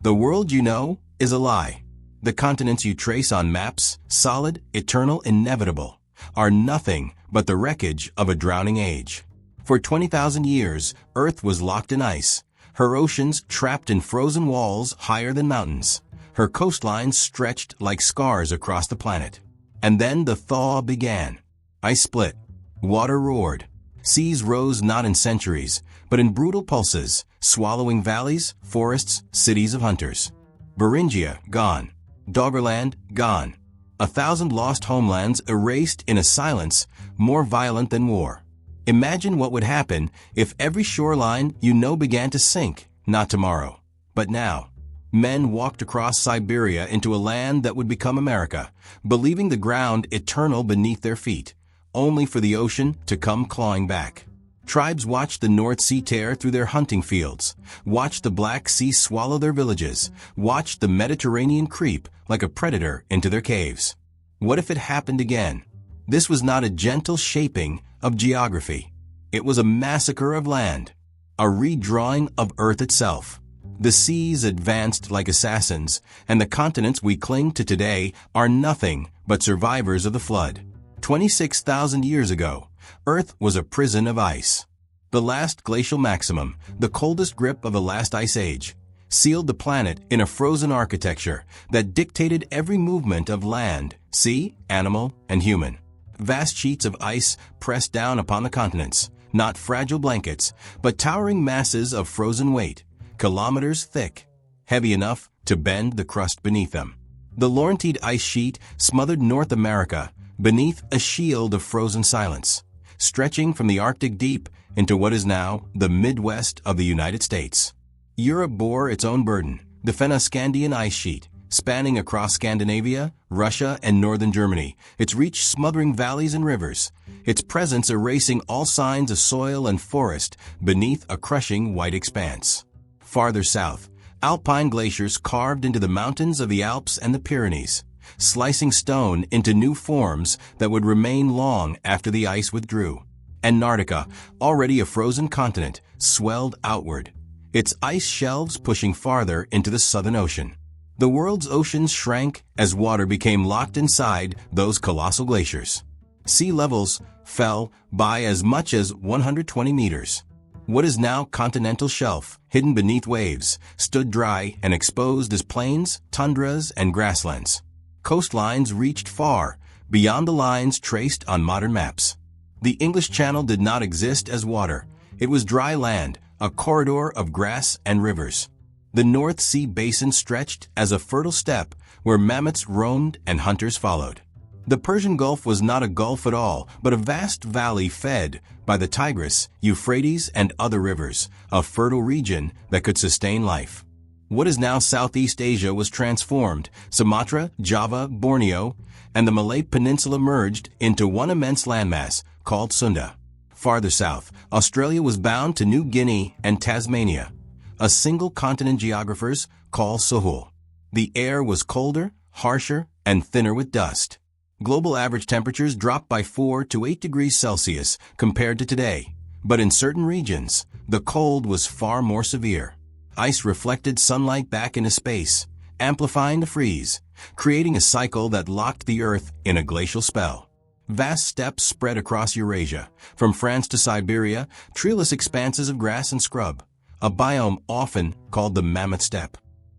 The world you know is a lie. The continents you trace on maps, solid, eternal, inevitable, are nothing but the wreckage of a drowning age. For 20,000 years, Earth was locked in ice, her oceans trapped in frozen walls higher than mountains, her coastlines stretched like scars across the planet. And then the thaw began. Ice split, water roared, seas rose not in centuries, but in brutal pulses, swallowing valleys, forests, cities of hunters. Beringia, gone. Doggerland, gone. 1,000 lost homelands erased in a silence more violent than war. Imagine what would happen if every shoreline you know began to sink, not tomorrow, but now. Men walked across Siberia into a land that would become America, believing the ground eternal beneath their feet, only for the ocean to come clawing back. Tribes watched the North Sea tear through their hunting fields, watched the Black Sea swallow their villages, watched the Mediterranean creep like a predator into their caves. What if it happened again? This was not a gentle shaping of geography. It was a massacre of land, a redrawing of Earth itself. The seas advanced like assassins, and the continents we cling to today are nothing but survivors of the flood. 26,000 years ago, Earth was a prison of ice. The last glacial maximum, the coldest grip of the last ice age, sealed the planet in a frozen architecture that dictated every movement of land, sea, animal, and human. Vast sheets of ice pressed down upon the continents, not fragile blankets, but towering masses of frozen weight, kilometers thick, heavy enough to bend the crust beneath them. The Laurentide ice sheet smothered North America beneath a shield of frozen silence, stretching from the Arctic deep into what is now the Midwest of the United States. Europe bore its own burden, the Fennoscandian ice sheet, spanning across Scandinavia, Russia, and northern Germany, its reach smothering valleys and rivers, its presence erasing all signs of soil and forest beneath a crushing white expanse. Farther south, alpine glaciers carved into the mountains of the Alps and the Pyrenees, slicing stone into new forms that would remain long after the ice withdrew. Antarctica, already a frozen continent, swelled outward, its ice shelves pushing farther into the Southern Ocean. The world's oceans shrank as water became locked inside those colossal glaciers. Sea levels fell by as much as 120 meters. What is now continental shelf, hidden beneath waves, stood dry and exposed as plains, tundras, and grasslands. Coastlines reached far, beyond the lines traced on modern maps. The English Channel did not exist as water. It was dry land, a corridor of grass and rivers. The North Sea basin stretched as a fertile steppe where mammoths roamed and hunters followed. The Persian Gulf was not a gulf at all, but a vast valley fed by the Tigris, Euphrates, and other rivers, a fertile region that could sustain life. What is now Southeast Asia was transformed. Sumatra, Java, Borneo, and the Malay Peninsula merged into one immense landmass called Sunda. Farther south, Australia was bound to New Guinea and Tasmania, a single continent geographers call Sahul. The air was colder, harsher, and thinner with dust. Global average temperatures dropped by 4 to 8 degrees Celsius compared to today, but in certain regions, the cold was far more severe. Ice reflected sunlight back into space, amplifying the freeze, creating a cycle that locked the Earth in a glacial spell. Vast steppes spread across Eurasia, from France to Siberia, treeless expanses of grass and scrub, a biome often called the Mammoth Steppe.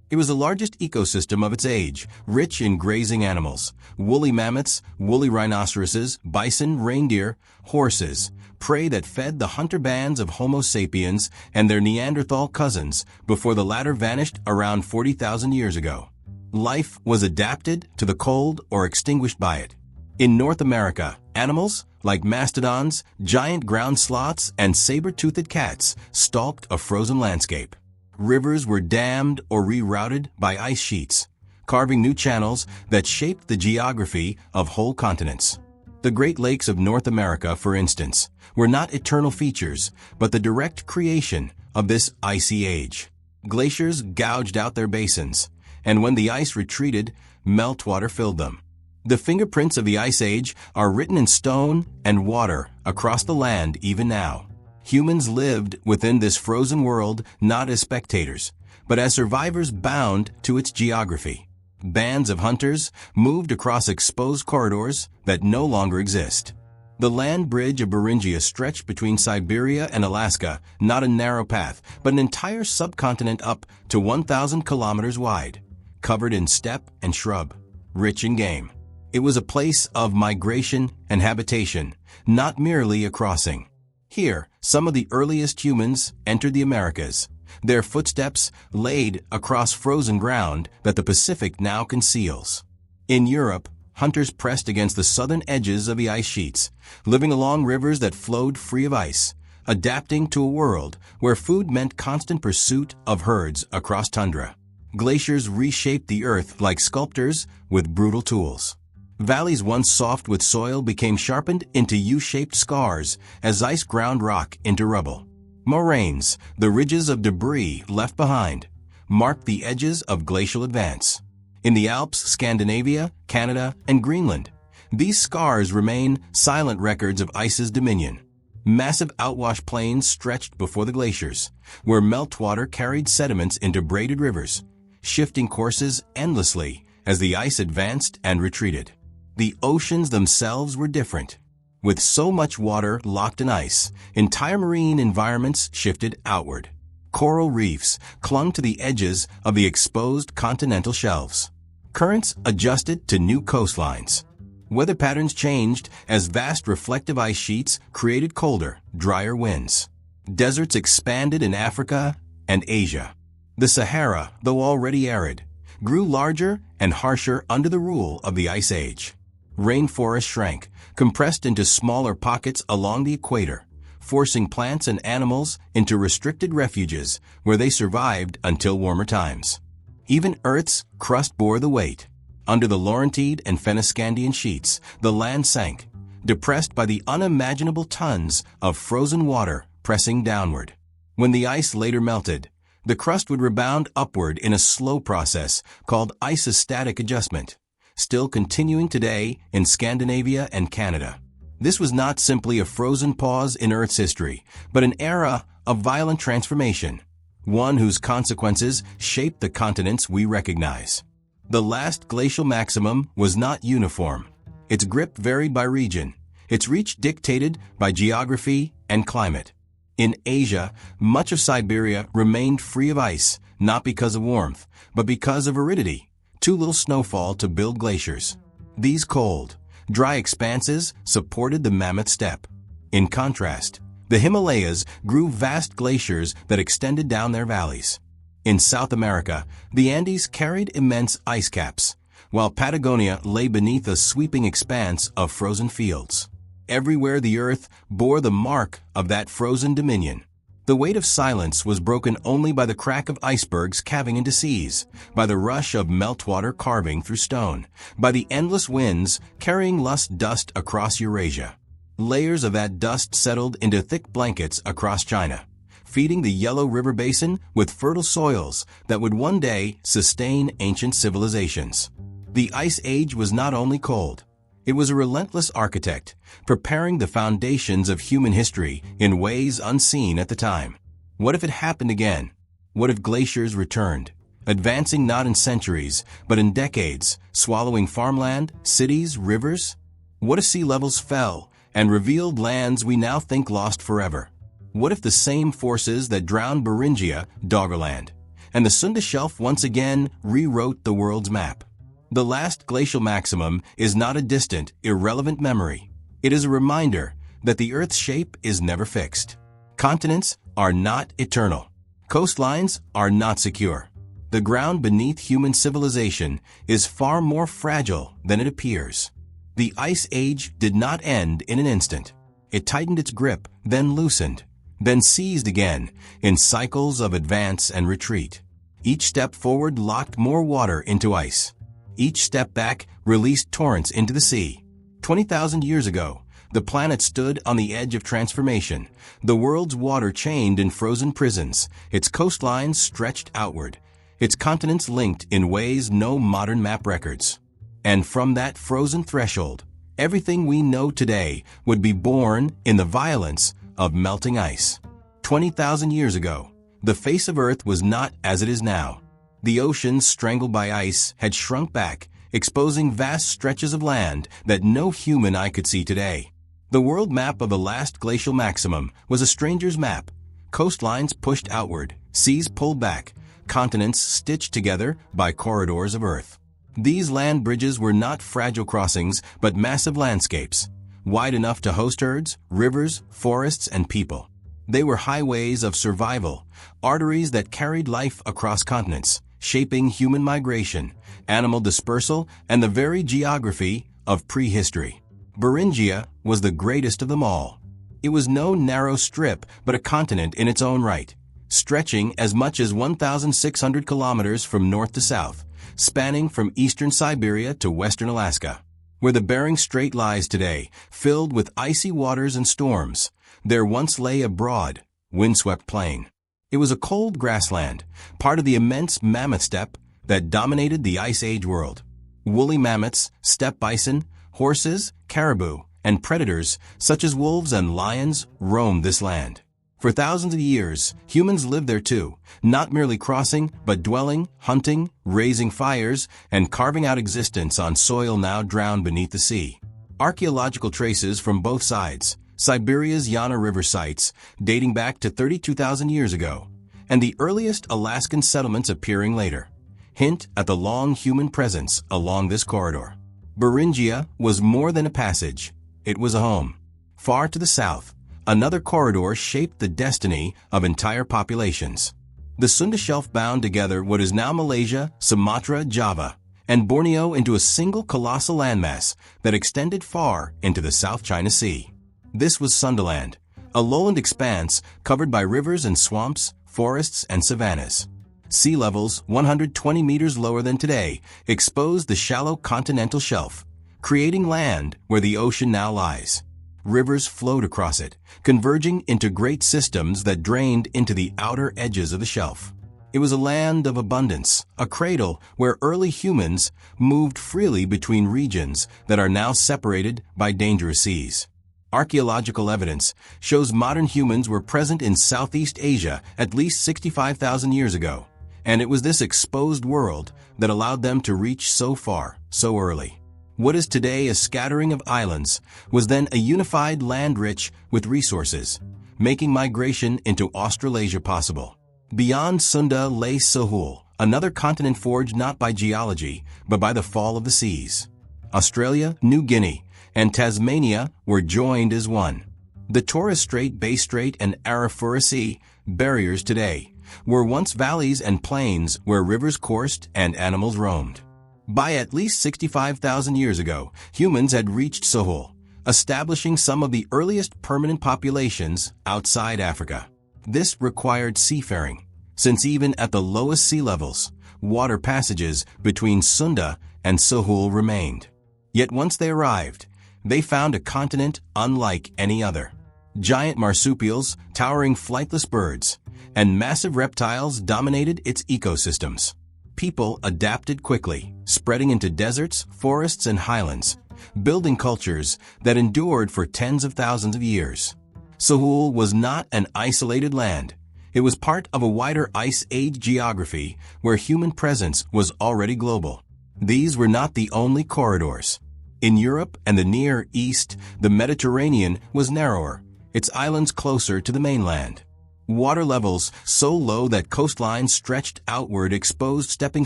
It was the largest ecosystem of its age, rich in grazing animals, woolly mammoths, woolly rhinoceroses, bison, reindeer, horses, prey that fed the hunter bands of Homo sapiens and their Neanderthal cousins before the latter vanished around 40,000 years ago. Life was adapted to the cold or extinguished by it. In North America, animals like mastodons, giant ground sloths, and saber-toothed cats stalked a frozen landscape. Rivers were dammed or rerouted by ice sheets, carving new channels that shaped the geography of whole continents. The Great Lakes of North America, for instance, were not eternal features, but the direct creation of this icy age. Glaciers gouged out their basins, and when the ice retreated, meltwater filled them. The fingerprints of the Ice Age are written in stone and water across the land even now. Humans lived within this frozen world not as spectators, but as survivors bound to its geography. Bands of hunters moved across exposed corridors that no longer exist. The land bridge of Beringia stretched between Siberia and Alaska, not a narrow path, but an entire subcontinent up to 1,000 kilometers wide, covered in steppe and shrub, rich in game. It was a place of migration and habitation, not merely a crossing. Here, some of the earliest humans entered the Americas, their footsteps laid across frozen ground that the Pacific now conceals. In Europe, hunters pressed against the southern edges of the ice sheets, living along rivers that flowed free of ice, adapting to a world where food meant constant pursuit of herds across tundra. Glaciers reshaped the earth like sculptors with brutal tools. Valleys once soft with soil became sharpened into U-shaped scars as ice ground rock into rubble. Moraines, the ridges of debris left behind, marked the edges of glacial advance. In the Alps, Scandinavia, Canada, and Greenland, these scars remain silent records of ice's dominion. Massive outwash plains stretched before the glaciers, where meltwater carried sediments into braided rivers, shifting courses endlessly as the ice advanced and retreated. The oceans themselves were different. With so much water locked in ice, entire marine environments shifted outward. Coral reefs clung to the edges of the exposed continental shelves. Currents adjusted to new coastlines. Weather patterns changed as vast reflective ice sheets created colder, drier winds. Deserts expanded in Africa and Asia. The Sahara, though already arid, grew larger and harsher under the rule of the Ice Age. Rainforests shrank, compressed into smaller pockets along the equator, forcing plants and animals into restricted refuges where they survived until warmer times. Even Earth's crust bore the weight. Under the Laurentide and Fennoscandian sheets, the land sank, depressed by the unimaginable tons of frozen water pressing downward. When the ice later melted, the crust would rebound upward in a slow process called isostatic adjustment, still continuing today in Scandinavia and Canada. This was not simply a frozen pause in Earth's history, but an era of violent transformation, one whose consequences shaped the continents we recognize. The last glacial maximum was not uniform. Its grip varied by region, its reach dictated by geography and climate. In Asia, much of Siberia remained free of ice, not because of warmth, but because of aridity, too little snowfall to build glaciers. These cold, dry expanses supported the mammoth steppe. In contrast, the Himalayas grew vast glaciers that extended down their valleys. In South America, the Andes carried immense ice caps, while Patagonia lay beneath a sweeping expanse of frozen fields. Everywhere the earth bore the mark of that frozen dominion. The weight of silence was broken only by the crack of icebergs calving into seas, by the rush of meltwater carving through stone, by the endless winds carrying lust dust across Eurasia. Layers of that dust settled into thick blankets across China, feeding the Yellow River Basin with fertile soils that would one day sustain ancient civilizations. The Ice Age was not only cold, it was a relentless architect, preparing the foundations of human history in ways unseen at the time. What if it happened again? What if glaciers returned, advancing not in centuries, but in decades, swallowing farmland, cities, rivers? What if sea levels fell and revealed lands we now think lost forever? What if the same forces that drowned Beringia, Doggerland, and the Sunda Shelf once again rewrote the world's map? The last glacial maximum is not a distant, irrelevant memory. It is a reminder that the Earth's shape is never fixed. Continents are not eternal. Coastlines are not secure. The ground beneath human civilization is far more fragile than it appears. The Ice Age did not end in an instant. It tightened its grip, then loosened, then seized again in cycles of advance and retreat. Each step forward locked more water into ice. Each step back released torrents into the sea. 20,000 years ago, the planet stood on the edge of transformation, the world's water chained in frozen prisons, its coastlines stretched outward, its continents linked in ways no modern map records. And from that frozen threshold, everything we know today would be born in the violence of melting ice. 20,000 years ago, The face of Earth was not as it is now. The oceans, strangled by ice, had shrunk back, exposing vast stretches of land that no human eye could see today. The world map of the last glacial maximum was a stranger's map. Coastlines pushed outward, seas pulled back, continents stitched together by corridors of Earth. These land bridges were not fragile crossings, but massive landscapes, wide enough to host herds, rivers, forests, and people. They were highways of survival, arteries that carried life across continents, shaping human migration, animal dispersal, and the very geography of prehistory. Beringia was the greatest of them all. It was no narrow strip, but a continent in its own right, stretching as much as 1,600 kilometers from north to south, spanning from eastern Siberia to western Alaska. Where the Bering Strait lies today, filled with icy waters and storms, there once lay a broad, windswept plain. It was a cold grassland, part of the immense mammoth steppe that dominated the Ice Age world. Woolly mammoths, steppe bison, horses, caribou, and predators such as wolves and lions roamed this land. For thousands of years, humans lived there too, not merely crossing, but dwelling, hunting, raising fires, and carving out existence on soil now drowned beneath the sea. Archaeological traces from both sides, Siberia's Yana River sites, dating back to 32,000 years ago, and the earliest Alaskan settlements appearing later, hint at the long human presence along this corridor. Beringia was more than a passage. It was a home. Far to the south, another corridor shaped the destiny of entire populations. The Sunda Shelf bound together what is now Malaysia, Sumatra, Java, and Borneo into a single colossal landmass that extended far into the South China Sea. This was Sundaland, a lowland expanse covered by rivers and swamps, forests and savannas. Sea levels 120 meters lower than today exposed the shallow continental shelf, creating land where the ocean now lies. Rivers flowed across it, converging into great systems that drained into the outer edges of the shelf. It was a land of abundance, a cradle where early humans moved freely between regions that are now separated by dangerous seas. Archaeological evidence shows modern humans were present in Southeast Asia at least 65,000 years ago, and it was this exposed world that allowed them to reach so far, so early. What is today a scattering of islands was then a unified land rich with resources, making migration into Australasia possible. Beyond Sunda lay Sahul, another continent forged not by geology, but by the fall of the seas. Australia, New Guinea, and Tasmania were joined as one. The Torres Strait, Bay Strait, and Arafura Sea, barriers today, were once valleys and plains where rivers coursed and animals roamed. By at least 65,000 years ago, humans had reached Sahul, establishing some of the earliest permanent populations outside Africa. This required seafaring, since even at the lowest sea levels, water passages between Sunda and Sahul remained. Yet once they arrived, they found a continent unlike any other. Giant marsupials, towering flightless birds, and massive reptiles dominated its ecosystems. People adapted quickly, spreading into deserts, forests, and highlands, building cultures that endured for tens of thousands of years. Sahul was not an isolated land. It was part of a wider Ice Age geography where human presence was already global. These were not the only corridors. In Europe and the Near East, the Mediterranean was narrower, its islands closer to the mainland. Water levels so low that coastlines stretched outward exposed stepping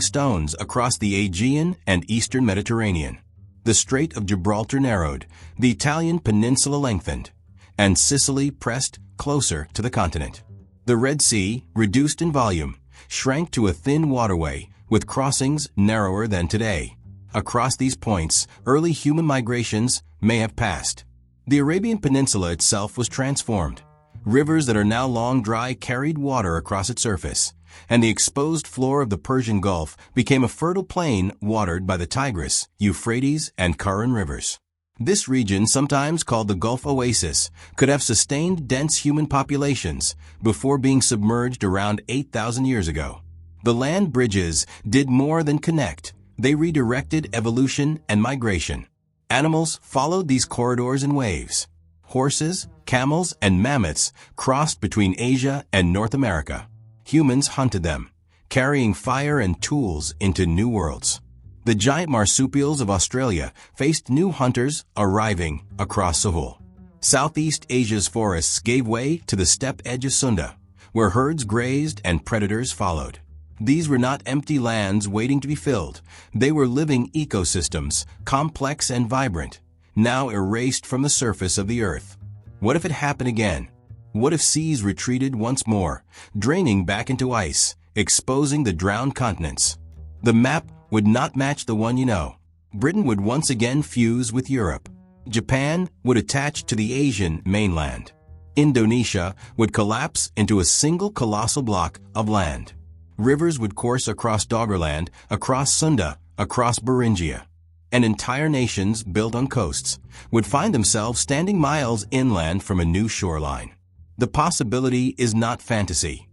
stones across the Aegean and eastern Mediterranean. The Strait of Gibraltar narrowed, the Italian peninsula lengthened, and Sicily pressed closer to the continent. The Red Sea, reduced in volume, shrank to a thin waterway with crossings narrower than today. Across these points, early human migrations may have passed. The Arabian Peninsula itself was transformed. Rivers that are now long dry carried water across its surface, and the exposed floor of the Persian Gulf became a fertile plain watered by the Tigris, Euphrates, and Karun rivers. This region, sometimes called the Gulf Oasis, could have sustained dense human populations before being submerged around 8,000 years ago. The land bridges did more than connect. They redirected evolution and migration. Animals followed these corridors in waves. Horses, camels, and mammoths crossed between Asia and North America. Humans hunted them, carrying fire and tools into new worlds. The giant marsupials of Australia faced new hunters arriving across Sahul. Southeast Asia's forests gave way to the steppe edge of Sunda, where herds grazed and predators followed. These were not empty lands waiting to be filled. They were living ecosystems, complex and vibrant, now erased from the surface of the earth. What if it happened again? What if seas retreated once more, draining back into ice, exposing the drowned continents? The map would not match the one you know. Britain would once again fuse with Europe. Japan would attach to the Asian mainland. Indonesia would collapse into a single colossal block of land. Rivers would course across Doggerland, across Sunda, across Beringia. And entire nations built on coasts would find themselves standing miles inland from a new shoreline. The possibility is not fantasy.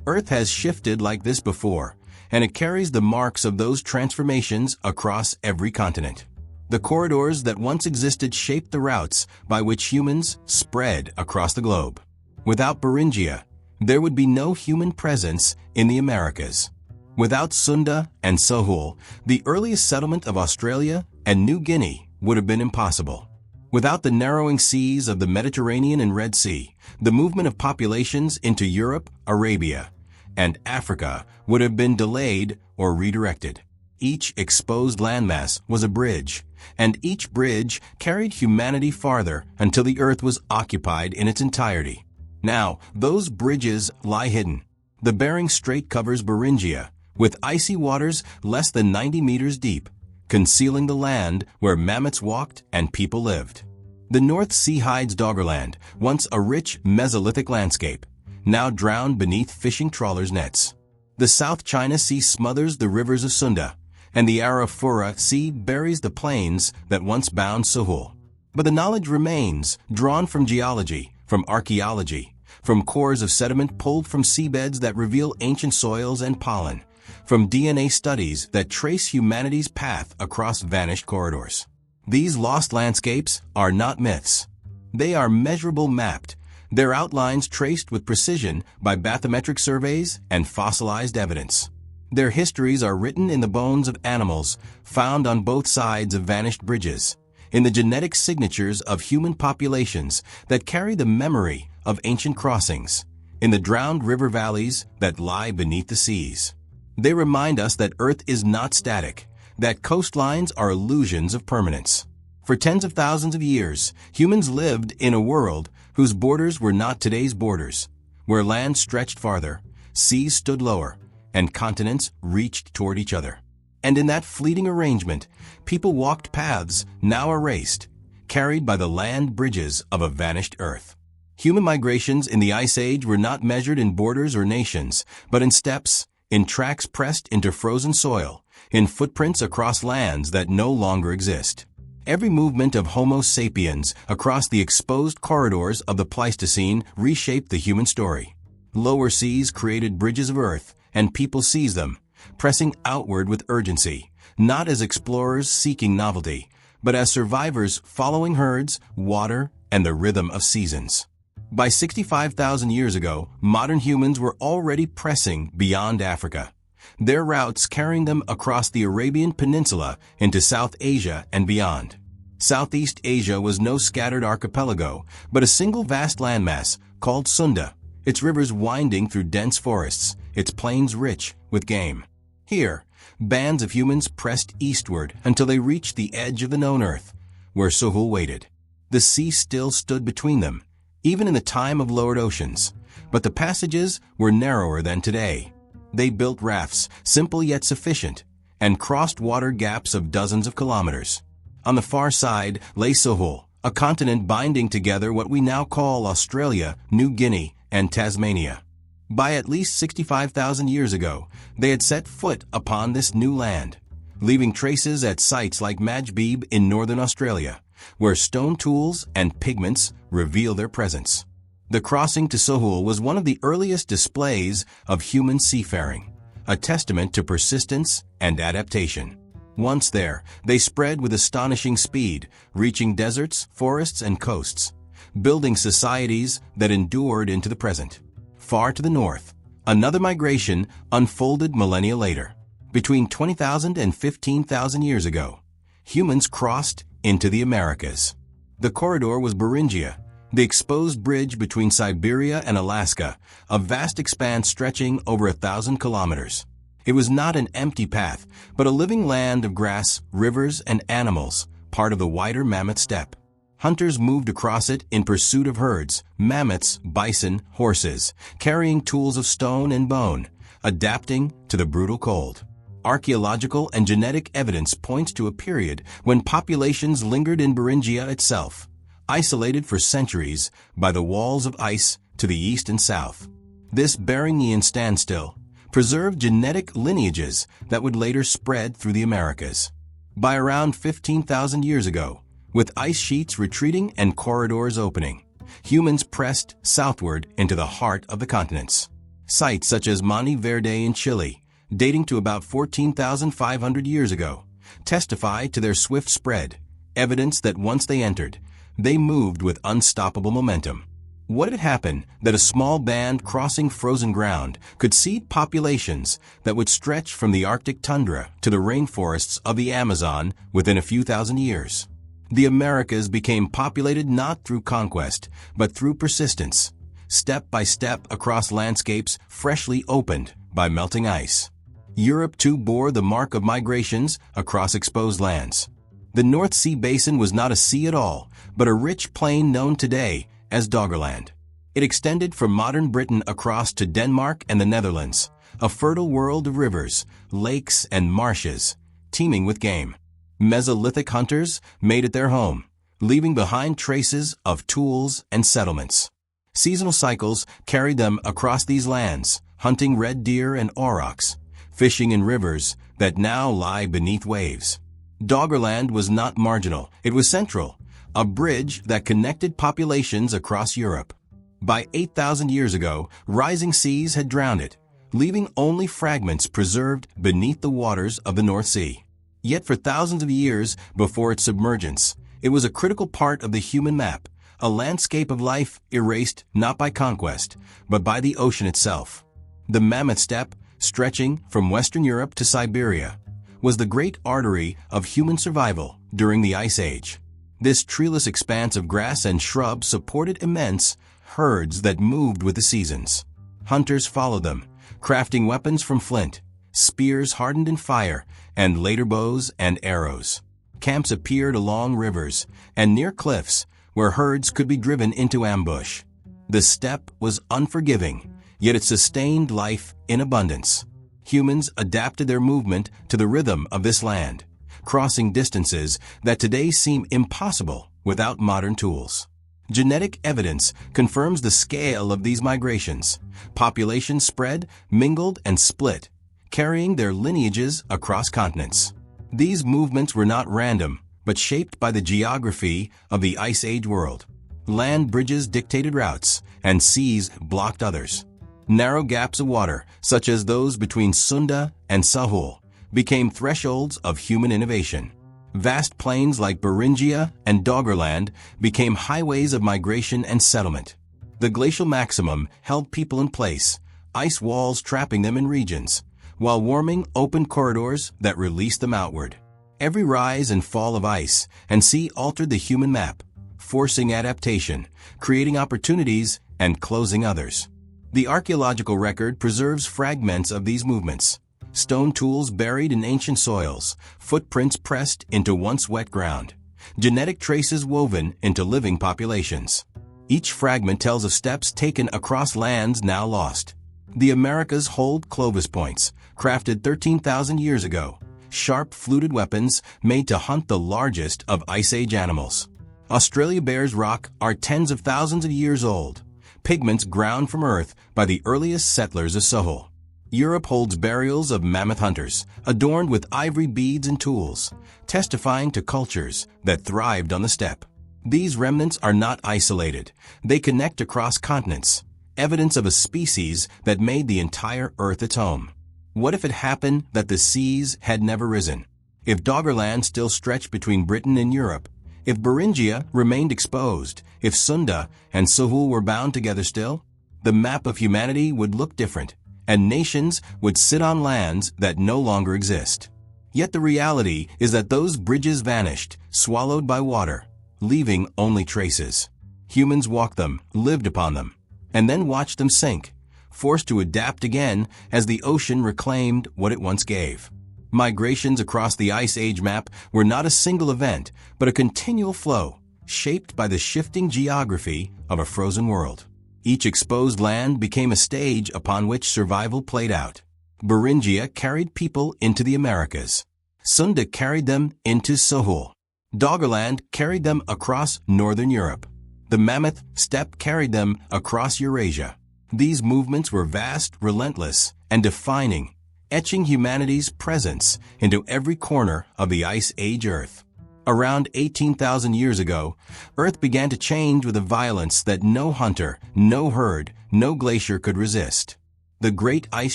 Earth has shifted like this before, and it carries the marks of those transformations across every continent. The corridors that once existed shaped the routes by which humans spread across the globe. Without Beringia, there would be no human presence in the Americas. Without Sunda and Sahul, the earliest settlement of Australia and New Guinea would have been impossible. Without the narrowing seas of the Mediterranean and Red Sea, the movement of populations into Europe, Arabia, and Africa would have been delayed or redirected. Each exposed landmass was a bridge, and each bridge carried humanity farther until the earth was occupied in its entirety. Now, those bridges lie hidden. The Bering Strait covers Beringia, with icy waters less than 90 meters deep, concealing the land where mammoths walked and people lived. The North Sea hides Doggerland, once a rich Mesolithic landscape, now drowned beneath fishing trawlers' nets. The South China Sea smothers the rivers of Sunda, and the Arafura Sea buries the plains that once bound Sahul. But the knowledge remains, drawn from geology, from archaeology, from cores of sediment pulled from seabeds that reveal ancient soils and pollen, from DNA studies that trace humanity's path across vanished corridors. These lost landscapes are not myths. They are measurable mapped, their outlines traced with precision by bathymetric surveys and fossilized evidence. Their histories are written in the bones of animals found on both sides of vanished bridges, in the genetic signatures of human populations that carry the memory of ancient crossings, in the drowned river valleys that lie beneath the seas. They remind us that Earth is not static, that coastlines are illusions of permanence. For tens of thousands of years, humans lived in a world whose borders were not today's borders, where land stretched farther, seas stood lower, and continents reached toward each other. And in that fleeting arrangement, people walked paths now erased, carried by the land bridges of a vanished Earth. Human migrations in the Ice Age were not measured in borders or nations, but in steps, in tracks pressed into frozen soil, in footprints across lands that no longer exist. Every movement of Homo sapiens across the exposed corridors of the Pleistocene reshaped the human story. Lower seas created bridges of earth, and people seized them, pressing outward with urgency, not as explorers seeking novelty, but as survivors following herds, water, and the rhythm of seasons. By 65,000 years ago, modern humans were already pressing beyond Africa, their routes carrying them across the Arabian Peninsula into South Asia and beyond. Southeast Asia was no scattered archipelago, but a single vast landmass called Sunda, its rivers winding through dense forests, its plains rich with game. Here, bands of humans pressed eastward until they reached the edge of the known earth, where Sahul waited. The sea still stood between them, even in the time of lowered oceans, but the passages were narrower than today. They built rafts, simple yet sufficient, and crossed water gaps of dozens of kilometers. On the far side lay Sahul, a continent binding together what we now call Australia, New Guinea, and Tasmania. By at least 65,000 years ago, they had set foot upon this new land, leaving traces at sites like Majbeeb in northern Australia, where stone tools and pigments reveal their presence. The crossing to Sahul was one of the earliest displays of human seafaring, a testament to persistence and adaptation. Once there, they spread with astonishing speed, reaching deserts, forests, and coasts, building societies that endured into the present. Far to the north, Another migration unfolded millennia later. Between 20,000 and 15,000 years ago, humans crossed into the Americas. The corridor was Beringia, the exposed bridge between Siberia and Alaska, a vast expanse stretching over 1,000 kilometers. It was not an empty path, but a living land of grass, rivers, and animals, part of the wider mammoth steppe. Hunters moved across it in pursuit of herds, mammoths, bison, horses, carrying tools of stone and bone, adapting to the brutal cold. Archaeological and genetic evidence points to a period when populations lingered in Beringia itself, isolated for centuries by the walls of ice to the east and south. This Beringian standstill preserved genetic lineages that would later spread through the Americas. By around 15,000 years ago, with ice sheets retreating and corridors opening, humans pressed southward into the heart of the continents. Sites such as Monte Verde in Chile, dating to about 14,500 years ago, testify to their swift spread, evidence that once they entered, they moved with unstoppable momentum. What had happened that a small band crossing frozen ground could seed populations that would stretch from the Arctic tundra to the rainforests of the Amazon within a few thousand years? The Americas became populated not through conquest, but through persistence, step by step across landscapes freshly opened by melting ice. Europe too bore the mark of migrations across exposed lands. The North Sea basin was not a sea at all, but a rich plain known today as Doggerland. It extended from modern Britain across to Denmark and the Netherlands, a fertile world of rivers, lakes, and marshes, teeming with game. Mesolithic hunters made it their home, leaving behind traces of tools and settlements. Seasonal cycles carried them across these lands, hunting red deer and aurochs, fishing in rivers that now lie beneath waves. Doggerland was not marginal, it was central, a bridge that connected populations across Europe. By 8,000 years ago, rising seas had drowned it, leaving only fragments preserved beneath the waters of the North Sea. Yet for thousands of years before its submergence, it was a critical part of the human map, a landscape of life erased not by conquest, but by the ocean itself. The Mammoth Steppe, stretching from Western Europe to Siberia, was the great artery of human survival during the Ice Age. This treeless expanse of grass and shrub supported immense herds that moved with the seasons. Hunters followed them, crafting weapons from flint, spears hardened in fire, and later bows and arrows. Camps appeared along rivers and near cliffs where herds could be driven into ambush. The steppe was unforgiving, yet it sustained life in abundance. Humans adapted their movement to the rhythm of this land, crossing distances that today seem impossible without modern tools. Genetic evidence confirms the scale of these migrations. Populations spread, mingled, and split, carrying their lineages across continents. These movements were not random, but shaped by the geography of the Ice Age world. Land bridges dictated routes, and seas blocked others. Narrow gaps of water, such as those between Sunda and Sahul, became thresholds of human innovation. Vast plains like Beringia and Doggerland became highways of migration and settlement. The glacial maximum held people in place, ice walls trapping them in regions, while warming opened corridors that released them outward. Every rise and fall of ice and sea altered the human map, forcing adaptation, creating opportunities, and closing others. The archaeological record preserves fragments of these movements. Stone tools buried in ancient soils, footprints pressed into once wet ground, genetic traces woven into living populations. Each fragment tells of steps taken across lands now lost. The Americas hold Clovis points, crafted 13,000 years ago, sharp fluted weapons made to hunt the largest of Ice Age animals. Australia bears rock are tens of thousands of years old, pigments ground from earth by the earliest settlers of Sahul. Europe holds burials of mammoth hunters, adorned with ivory beads and tools, testifying to cultures that thrived on the steppe. These remnants are not isolated. They connect across continents, evidence of a species that made the entire earth its home. What if it happened that the seas had never risen? If Doggerland still stretched between Britain and Europe? If Beringia remained exposed? If Sunda and Sahul were bound together still? The map of humanity would look different. and nations would sit on lands that no longer exist. Yet the reality is that those bridges vanished, swallowed by water, leaving only traces. Humans walked them, lived upon them, and then watched them sink, forced to adapt again as the ocean reclaimed what it once gave. Migrations across the Ice Age map were not a single event, but a continual flow, shaped by the shifting geography of a frozen world. Each exposed land became a stage upon which survival played out. Beringia carried people into the Americas. Sunda carried them into Sahul. Doggerland carried them across northern Europe. The Mammoth Steppe carried them across Eurasia. These movements were vast, relentless, and defining, etching humanity's presence into every corner of the Ice Age Earth. Around 18,000 years ago, Earth began to change with a violence that no hunter, no herd, no glacier could resist. The great ice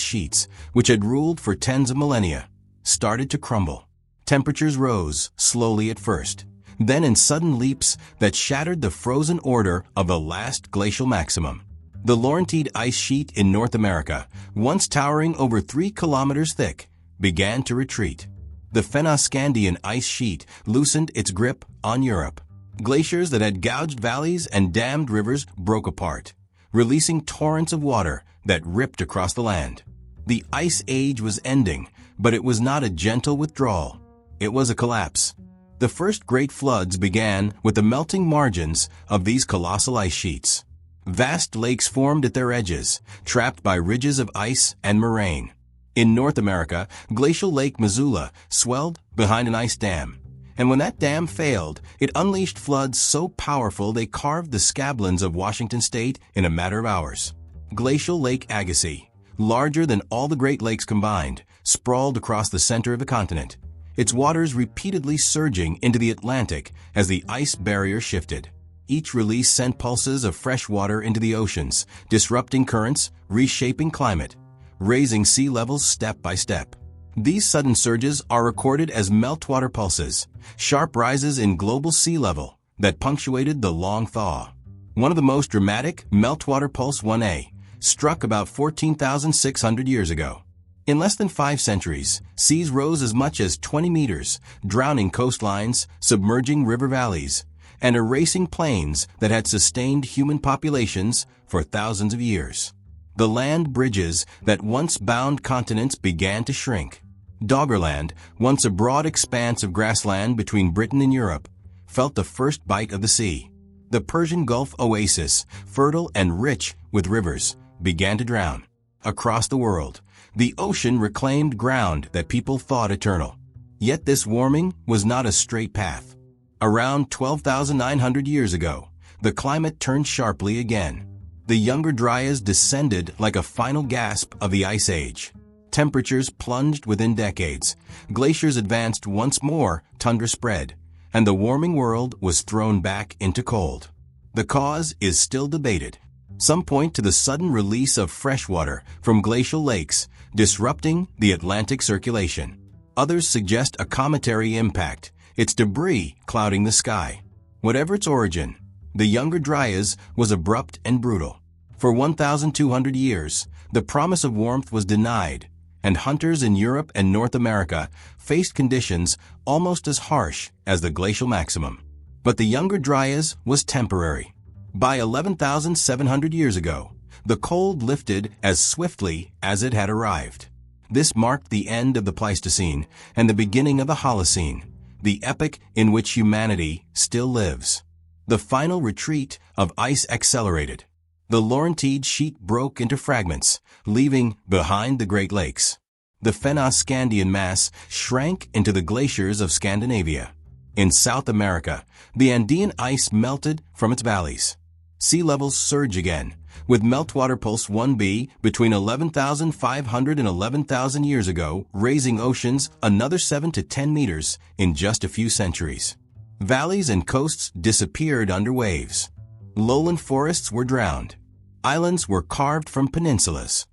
sheets, which had ruled for tens of millennia, started to crumble. Temperatures rose, slowly at first, then in sudden leaps that shattered the frozen order of the last glacial maximum. The Laurentide ice sheet in North America, once towering over 3 kilometers thick, began to retreat. The Fennoscandian ice sheet loosened its grip on Europe. Glaciers that had gouged valleys and dammed rivers broke apart, releasing torrents of water that ripped across the land. The Ice Age was ending, but it was not a gentle withdrawal. It was a collapse. The first great floods began with the melting margins of these colossal ice sheets. Vast lakes formed at their edges, trapped by ridges of ice and moraine. In North America, glacial Lake Missoula swelled behind an ice dam, and when that dam failed, it unleashed floods so powerful they carved the scablands of Washington state in a matter of hours. Glacial Lake Agassiz, larger than all the Great Lakes combined, sprawled across the center of the continent, its waters repeatedly surging into the Atlantic as the ice barrier shifted. Each release sent pulses of fresh water into the oceans, disrupting currents, reshaping climate, raising sea levels step by step. These sudden surges are recorded as meltwater pulses, sharp rises in global sea level that punctuated the long thaw. One of the most dramatic, meltwater pulse 1A, struck about 14,600 years ago. In less than 5 centuries, seas rose as much as 20 meters, drowning coastlines, submerging river valleys, and erasing plains that had sustained human populations for thousands of years. The land bridges that once bound continents began to shrink. Doggerland, once a broad expanse of grassland between Britain and Europe, felt the first bite of the sea. The Persian Gulf oasis, fertile and rich with rivers, began to drown. Across the world, the ocean reclaimed ground that people thought eternal. Yet this warming was not a straight path. Around 12,900 years ago, the climate turned sharply again. The Younger Dryas descended like a final gasp of the Ice Age. Temperatures plunged within decades, glaciers advanced once more, tundra spread, and the warming world was thrown back into cold. The cause is still debated. Some point to the sudden release of fresh water from glacial lakes, disrupting the Atlantic circulation. Others suggest a cometary impact, its debris clouding the sky. Whatever its origin, the Younger Dryas was abrupt and brutal. For 1,200 years, the promise of warmth was denied, and hunters in Europe and North America faced conditions almost as harsh as the glacial maximum. But the Younger Dryas was temporary. By 11,700 years ago, the cold lifted as swiftly as it had arrived. This marked the end of the Pleistocene and the beginning of the Holocene, the epoch in which humanity still lives. The final retreat of ice accelerated. The Laurentide sheet broke into fragments, leaving behind the Great Lakes. The Fennoscandian mass shrank into the glaciers of Scandinavia. In South America, the Andean ice melted from its valleys. Sea levels surge again, with meltwater pulse 1B between 11,500 and 11,000 years ago, raising oceans another 7 to 10 meters in just a few centuries. Valleys and coasts disappeared under waves. Lowland forests were drowned. Islands were carved from peninsulas.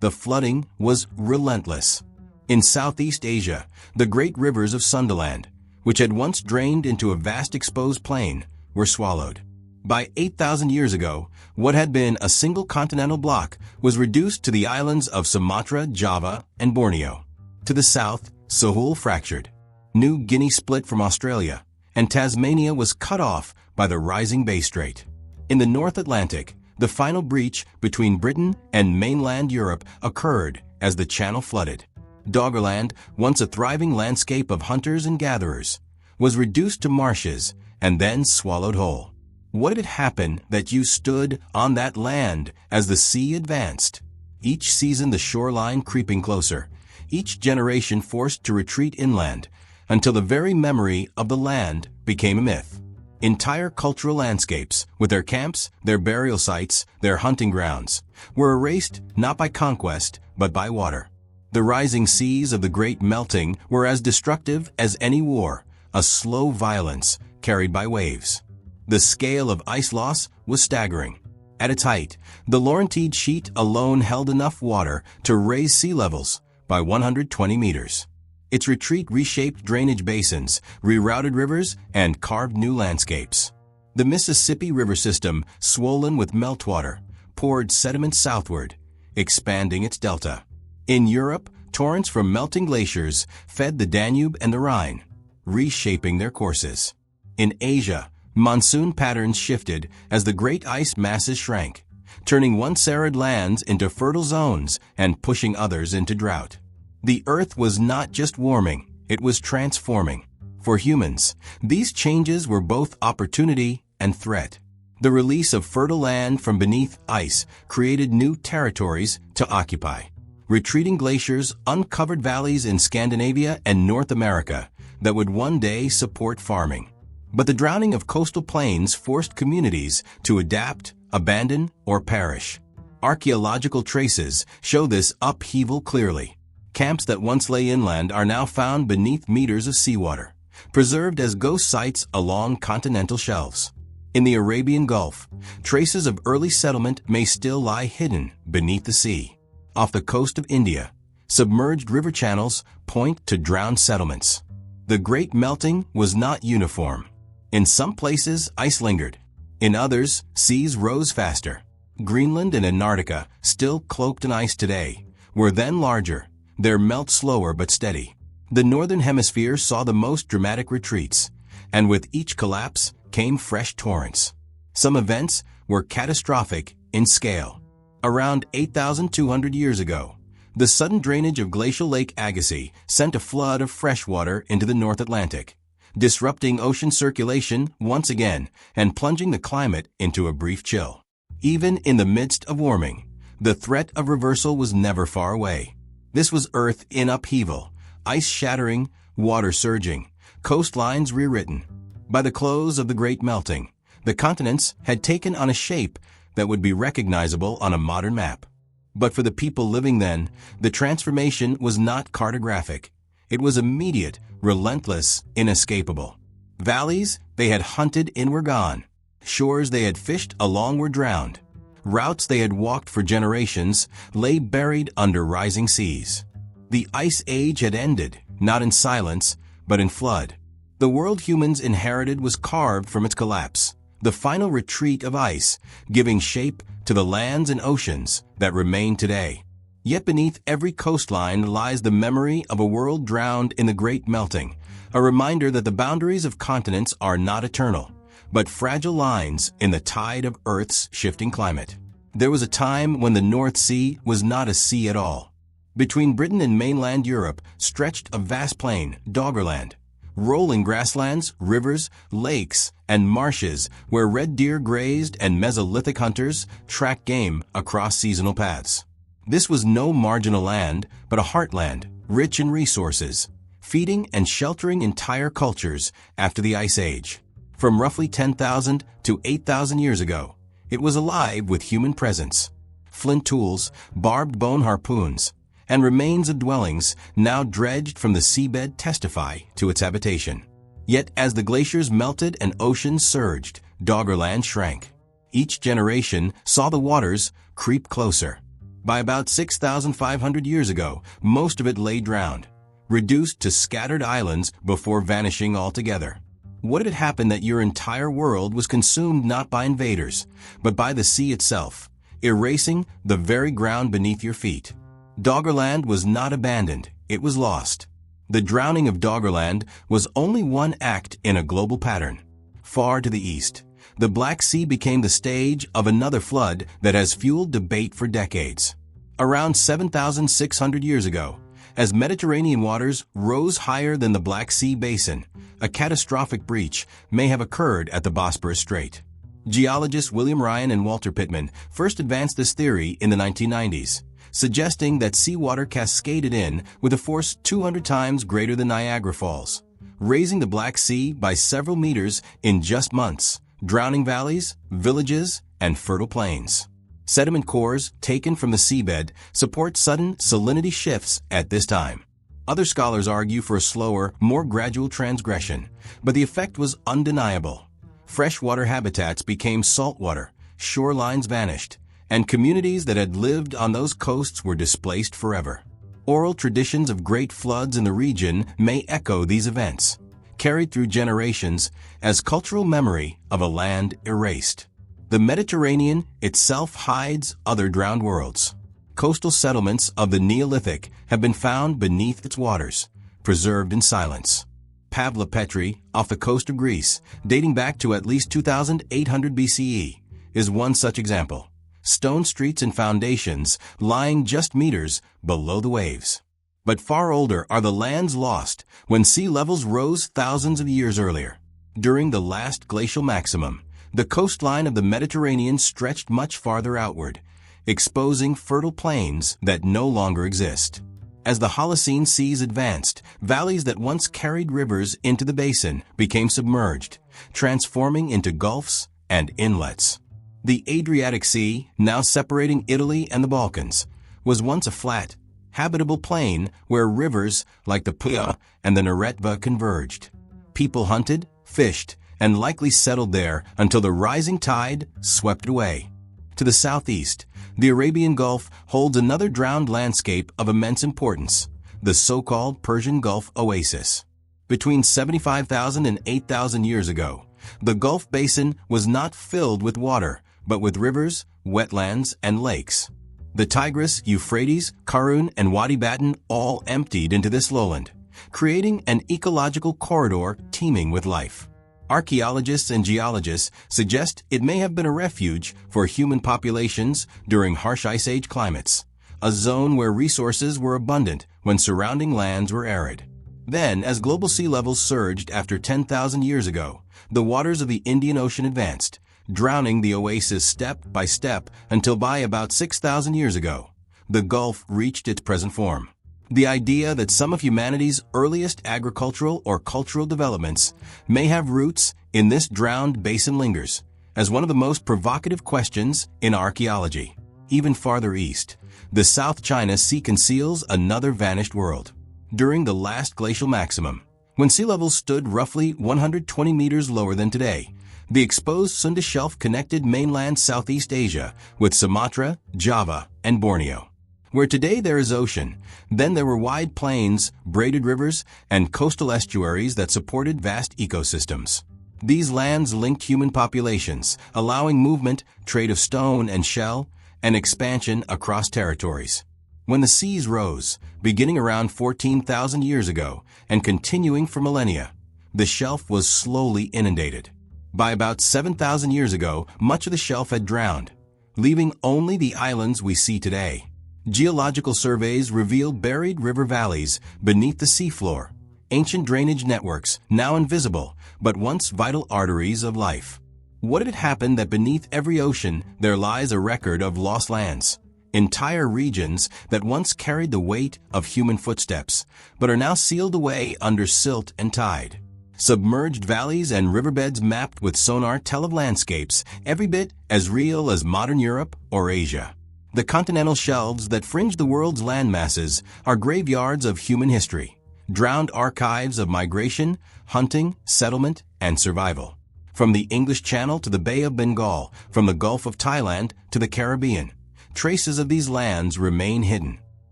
The flooding was relentless. In Southeast Asia, the great rivers of Sundaland, which had once drained into a vast exposed plain, were swallowed. By 8,000 years ago, what had been a single continental block was reduced to the islands of Sumatra, Java, and Borneo. To the south, Sahul fractured. New Guinea split from Australia, and Tasmania was cut off by the rising Bay Strait. In the North Atlantic, the final breach between Britain and mainland Europe occurred as the channel flooded. Doggerland, once a thriving landscape of hunters and gatherers, was reduced to marshes and then swallowed whole. What had happened that you stood on that land as the sea advanced? Each season the shoreline creeping closer, each generation forced to retreat inland, until the very memory of the land became a myth. Entire cultural landscapes, with their camps, their burial sites, their hunting grounds, were erased not by conquest, but by water. The rising seas of the great melting were as destructive as any war, a slow violence carried by waves. The scale of ice loss was staggering. At its height, the Laurentide sheet alone held enough water to raise sea levels by 120 meters. Its retreat reshaped drainage basins, rerouted rivers, and carved new landscapes. The Mississippi River system, swollen with meltwater, poured sediment southward, expanding its delta. In Europe, torrents from melting glaciers fed the Danube and the Rhine, reshaping their courses. In Asia, monsoon patterns shifted as the great ice masses shrank, turning once arid lands into fertile zones and pushing others into drought. The Earth was not just warming, it was transforming. For humans, these changes were both opportunity and threat. The release of fertile land from beneath ice created new territories to occupy. Retreating glaciers uncovered valleys in Scandinavia and North America that would one day support farming. But the drowning of coastal plains forced communities to adapt, abandon, or perish. Archaeological traces show this upheaval clearly. Camps that once lay inland are now found beneath meters of seawater, preserved as ghost sites along continental shelves. In the Arabian Gulf, traces of early settlement may still lie hidden beneath the sea. Off the coast of India, submerged river channels point to drowned settlements. The great melting was not uniform. In some places, ice lingered. In others, seas rose faster. Greenland and Antarctica, still cloaked in ice today, were then larger, their melt slower but steady. The Northern Hemisphere saw the most dramatic retreats, and with each collapse came fresh torrents. Some events were catastrophic in scale. Around 8,200 years ago, the sudden drainage of glacial Lake Agassiz sent a flood of fresh water into the North Atlantic, disrupting ocean circulation once again and plunging the climate into a brief chill. Even in the midst of warming, the threat of reversal was never far away. This was Earth in upheaval, ice shattering, water surging, coastlines rewritten. By the close of the Great Melting, the continents had taken on a shape that would be recognizable on a modern map. But for the people living then, the transformation was not cartographic. It was immediate, relentless, inescapable. Valleys they had hunted in were gone. Shores they had fished along were drowned. Routes they had walked for generations lay buried under rising seas. The Ice Age had ended, not in silence, but in flood. The world humans inherited was carved from its collapse, the final retreat of ice, giving shape to the lands and oceans that remain today. Yet beneath every coastline lies the memory of a world drowned in the Great Melting, a reminder that the boundaries of continents are not eternal, but fragile lines in the tide of Earth's shifting climate. There was a time when the North Sea was not a sea at all. Between Britain and mainland Europe stretched a vast plain, Doggerland, rolling grasslands, rivers, lakes, and marshes where red deer grazed and Mesolithic hunters tracked game across seasonal paths. This was no marginal land, but a heartland, rich in resources, feeding and sheltering entire cultures after the Ice Age. From roughly 10,000 to 8,000 years ago, it was alive with human presence. Flint tools, barbed bone harpoons, and remains of dwellings now dredged from the seabed testify to its habitation. Yet as the glaciers melted and oceans surged, Doggerland shrank. Each generation saw the waters creep closer. By about 6,500 years ago, most of it lay drowned, reduced to scattered islands before vanishing altogether. What did it happen that your entire world was consumed not by invaders, but by the sea itself, erasing the very ground beneath your feet? Doggerland was not abandoned, it was lost. The drowning of Doggerland was only one act in a global pattern. Far to the east, the Black Sea became the stage of another flood that has fueled debate for decades. Around 7,600 years ago, as Mediterranean waters rose higher than the Black Sea basin, a catastrophic breach may have occurred at the Bosporus Strait. Geologists William Ryan and Walter Pittman first advanced this theory in the 1990s, suggesting that seawater cascaded in with a force 200 times greater than Niagara Falls, raising the Black Sea by several meters in just months, drowning valleys, villages, and fertile plains. Sediment cores taken from the seabed support sudden salinity shifts at this time. Other scholars argue for a slower, more gradual transgression, but the effect was undeniable. Freshwater habitats became saltwater, shorelines vanished, and communities that had lived on those coasts were displaced forever. Oral traditions of great floods in the region may echo these events, carried through generations as cultural memory of a land erased. The Mediterranean itself hides other drowned worlds. Coastal settlements of the Neolithic have been found beneath its waters, preserved in silence. Pavla Petri, off the coast of Greece, dating back to at least 2,800 BCE, is one such example. Stone streets and foundations lying just meters below the waves. But far older are the lands lost when sea levels rose thousands of years earlier. During the last glacial maximum, the coastline of the Mediterranean stretched much farther outward, exposing fertile plains that no longer exist. As the Holocene seas advanced, valleys that once carried rivers into the basin became submerged, transforming into gulfs and inlets. The Adriatic Sea, now separating Italy and the Balkans, was once a flat, habitable plain where rivers like the Pua and the Neretva converged. People hunted, fished, and likely settled there until the rising tide swept it away. To the southeast, the Arabian Gulf holds another drowned landscape of immense importance, the so-called Persian Gulf Oasis. Between 75,000 and 8,000 years ago, the Gulf Basin was not filled with water, but with rivers, wetlands, and lakes. The Tigris, Euphrates, Karun, and Wadi Batin all emptied into this lowland, creating an ecological corridor teeming with life. Archaeologists and geologists suggest it may have been a refuge for human populations during harsh Ice Age climates, a zone where resources were abundant when surrounding lands were arid. Then, as global sea levels surged after 10,000 years ago, the waters of the Indian Ocean advanced, drowning the oasis step by step until by about 6,000 years ago, the Gulf reached its present form. The idea that some of humanity's earliest agricultural or cultural developments may have roots in this drowned basin lingers as one of the most provocative questions in archaeology. Even farther east, the South China Sea conceals another vanished world. During the last glacial maximum, when sea levels stood roughly 120 meters lower than today, the exposed Sunda Shelf connected mainland Southeast Asia with Sumatra, Java, and Borneo. Where today there is ocean, then there were wide plains, braided rivers, and coastal estuaries that supported vast ecosystems. These lands linked human populations, allowing movement, trade of stone and shell, and expansion across territories. When the seas rose, beginning around 14,000 years ago and continuing for millennia, the shelf was slowly inundated. By about 7,000 years ago, much of the shelf had drowned, leaving only the islands we see today. Geological surveys reveal buried river valleys beneath the seafloor, ancient drainage networks now invisible, but once vital arteries of life. What had happened that beneath every ocean there lies a record of lost lands, entire regions that once carried the weight of human footsteps, but are now sealed away under silt and tide? Submerged valleys and riverbeds mapped with sonar tell of landscapes every bit as real as modern Europe or Asia. The continental shelves that fringe the world's landmasses are graveyards of human history, drowned archives of migration, hunting, settlement, and survival. From the English Channel to the Bay of Bengal, from the Gulf of Thailand to the Caribbean, traces of these lands remain hidden.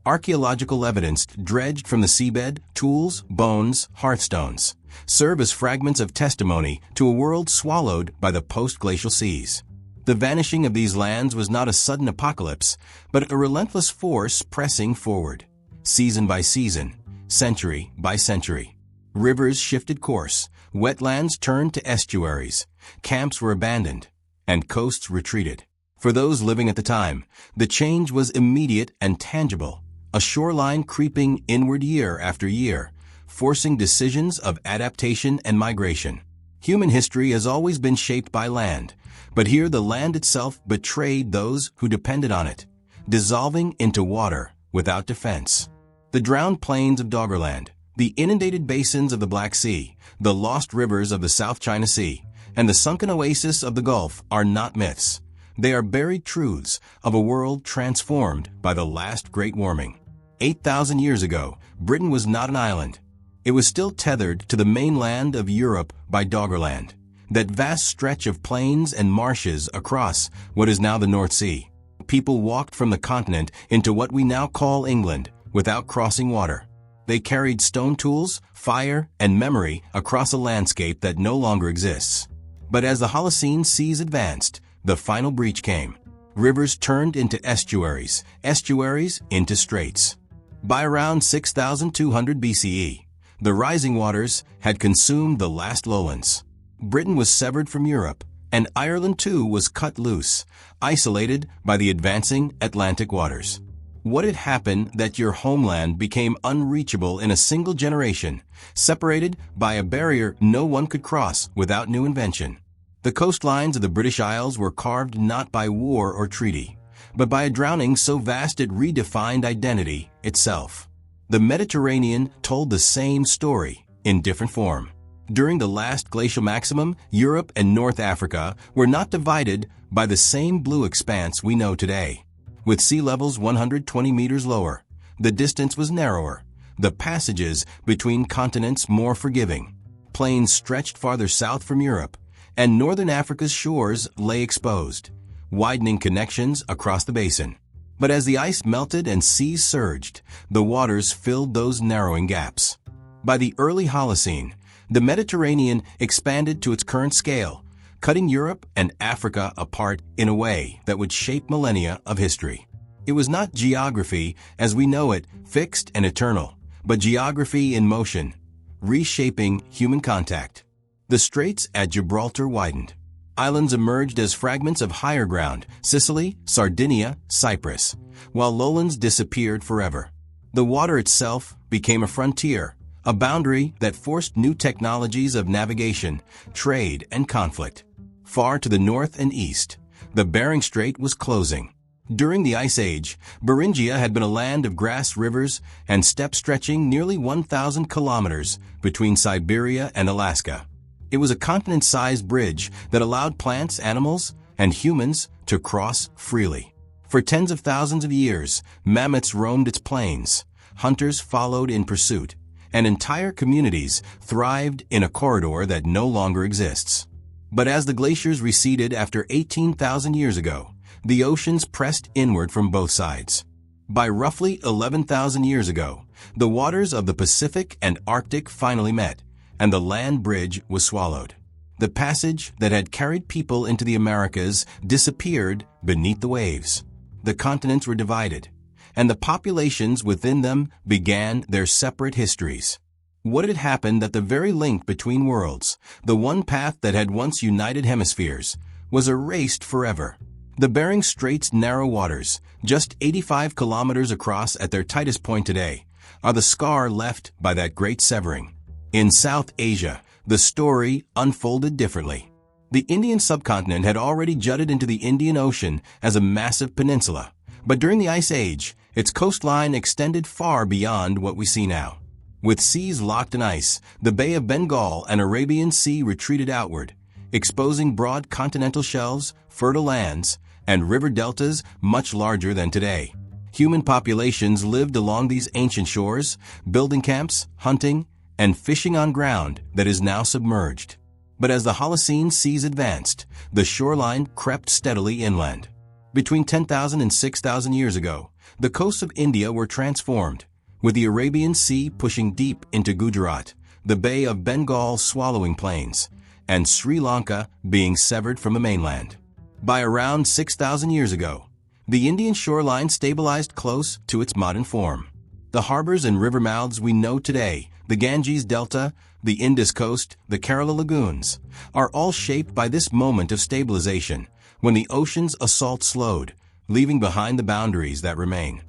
Archaeological evidence dredged from the seabed, tools, bones, hearthstones, serve as fragments of testimony to a world swallowed by the post-glacial seas. The vanishing of these lands was not a sudden apocalypse, but a relentless force pressing forward. Season by season, century by century. Rivers shifted course, wetlands turned to estuaries, camps were abandoned, and coasts retreated. For those living at the time, the change was immediate and tangible, a shoreline creeping inward year after year, forcing decisions of adaptation and migration. Human history has always been shaped by land, but here the land itself betrayed those who depended on it, dissolving into water without defense. The drowned plains of Doggerland, the inundated basins of the Black Sea, the lost rivers of the South China Sea, and the sunken oasis of the Gulf are not myths. They are buried truths of a world transformed by the last great warming. 8,000 years ago, Britain was not an island. It was still tethered to the mainland of Europe by Doggerland, that vast stretch of plains and marshes across what is now the North Sea. People walked from the continent into what we now call England without crossing water. They carried stone tools, fire, and memory across a landscape that no longer exists. But as the Holocene seas advanced, the final breach came. Rivers turned into estuaries, estuaries into straits. By around 6,200 BCE, the rising waters had consumed the last lowlands. Britain was severed from Europe, and Ireland too was cut loose, isolated by the advancing Atlantic waters. What had happened that your homeland became unreachable in a single generation, separated by a barrier no one could cross without new invention? The coastlines of the British Isles were carved not by war or treaty, but by a drowning so vast it redefined identity itself. The Mediterranean told the same story in different form. During the last glacial maximum, Europe and North Africa were not divided by the same blue expanse we know today. With sea levels 120 meters lower, the distance was narrower, the passages between continents more forgiving. Plains stretched farther south from Europe, and northern Africa's shores lay exposed, widening connections across the basin. But as the ice melted and seas surged, the waters filled those narrowing gaps. By the early Holocene, the Mediterranean expanded to its current scale, cutting Europe and Africa apart in a way that would shape millennia of history. It was not geography as we know it, fixed and eternal, but geography in motion, reshaping human contact. The straits at Gibraltar widened. Islands emerged as fragments of higher ground, Sicily, Sardinia, Cyprus, while lowlands disappeared forever. The water itself became a frontier, a boundary that forced new technologies of navigation, trade, and conflict. Far to the north and east, the Bering Strait was closing. During the Ice Age, Beringia had been a land of grass rivers and steppes stretching nearly 1,000 kilometers between Siberia and Alaska. It was a continent-sized bridge that allowed plants, animals, and humans to cross freely. For tens of thousands of years, mammoths roamed its plains, hunters followed in pursuit, and entire communities thrived in a corridor that no longer exists. But as the glaciers receded after 18,000 years ago, the oceans pressed inward from both sides. By roughly 11,000 years ago, the waters of the Pacific and Arctic finally met, and the land bridge was swallowed. The passage that had carried people into the Americas disappeared beneath the waves. The continents were divided, and the populations within them began their separate histories. What had happened that the very link between worlds, the one path that had once united hemispheres, was erased forever? The Bering Strait's narrow waters, just 85 kilometers across at their tightest point today, are the scar left by that great severing. In South Asia, the story unfolded differently. The Indian subcontinent had already jutted into the Indian Ocean as a massive peninsula, but during the Ice Age, its coastline extended far beyond what we see now. With seas locked in ice, the Bay of Bengal and Arabian Sea retreated outward, exposing broad continental shelves, fertile lands, and river deltas much larger than today. Human populations lived along these ancient shores, building camps, hunting, and fishing on ground that is now submerged. But as the Holocene seas advanced, the shoreline crept steadily inland. Between 10,000 and 6,000 years ago, the coasts of India were transformed, with the Arabian Sea pushing deep into Gujarat, the Bay of Bengal swallowing plains, and Sri Lanka being severed from the mainland. By around 6,000 years ago, the Indian shoreline stabilized close to its modern form. The harbors and river mouths we know today, the Ganges Delta, the Indus Coast, the Kerala lagoons, are all shaped by this moment of stabilization when the ocean's assault slowed, leaving behind the boundaries that remain.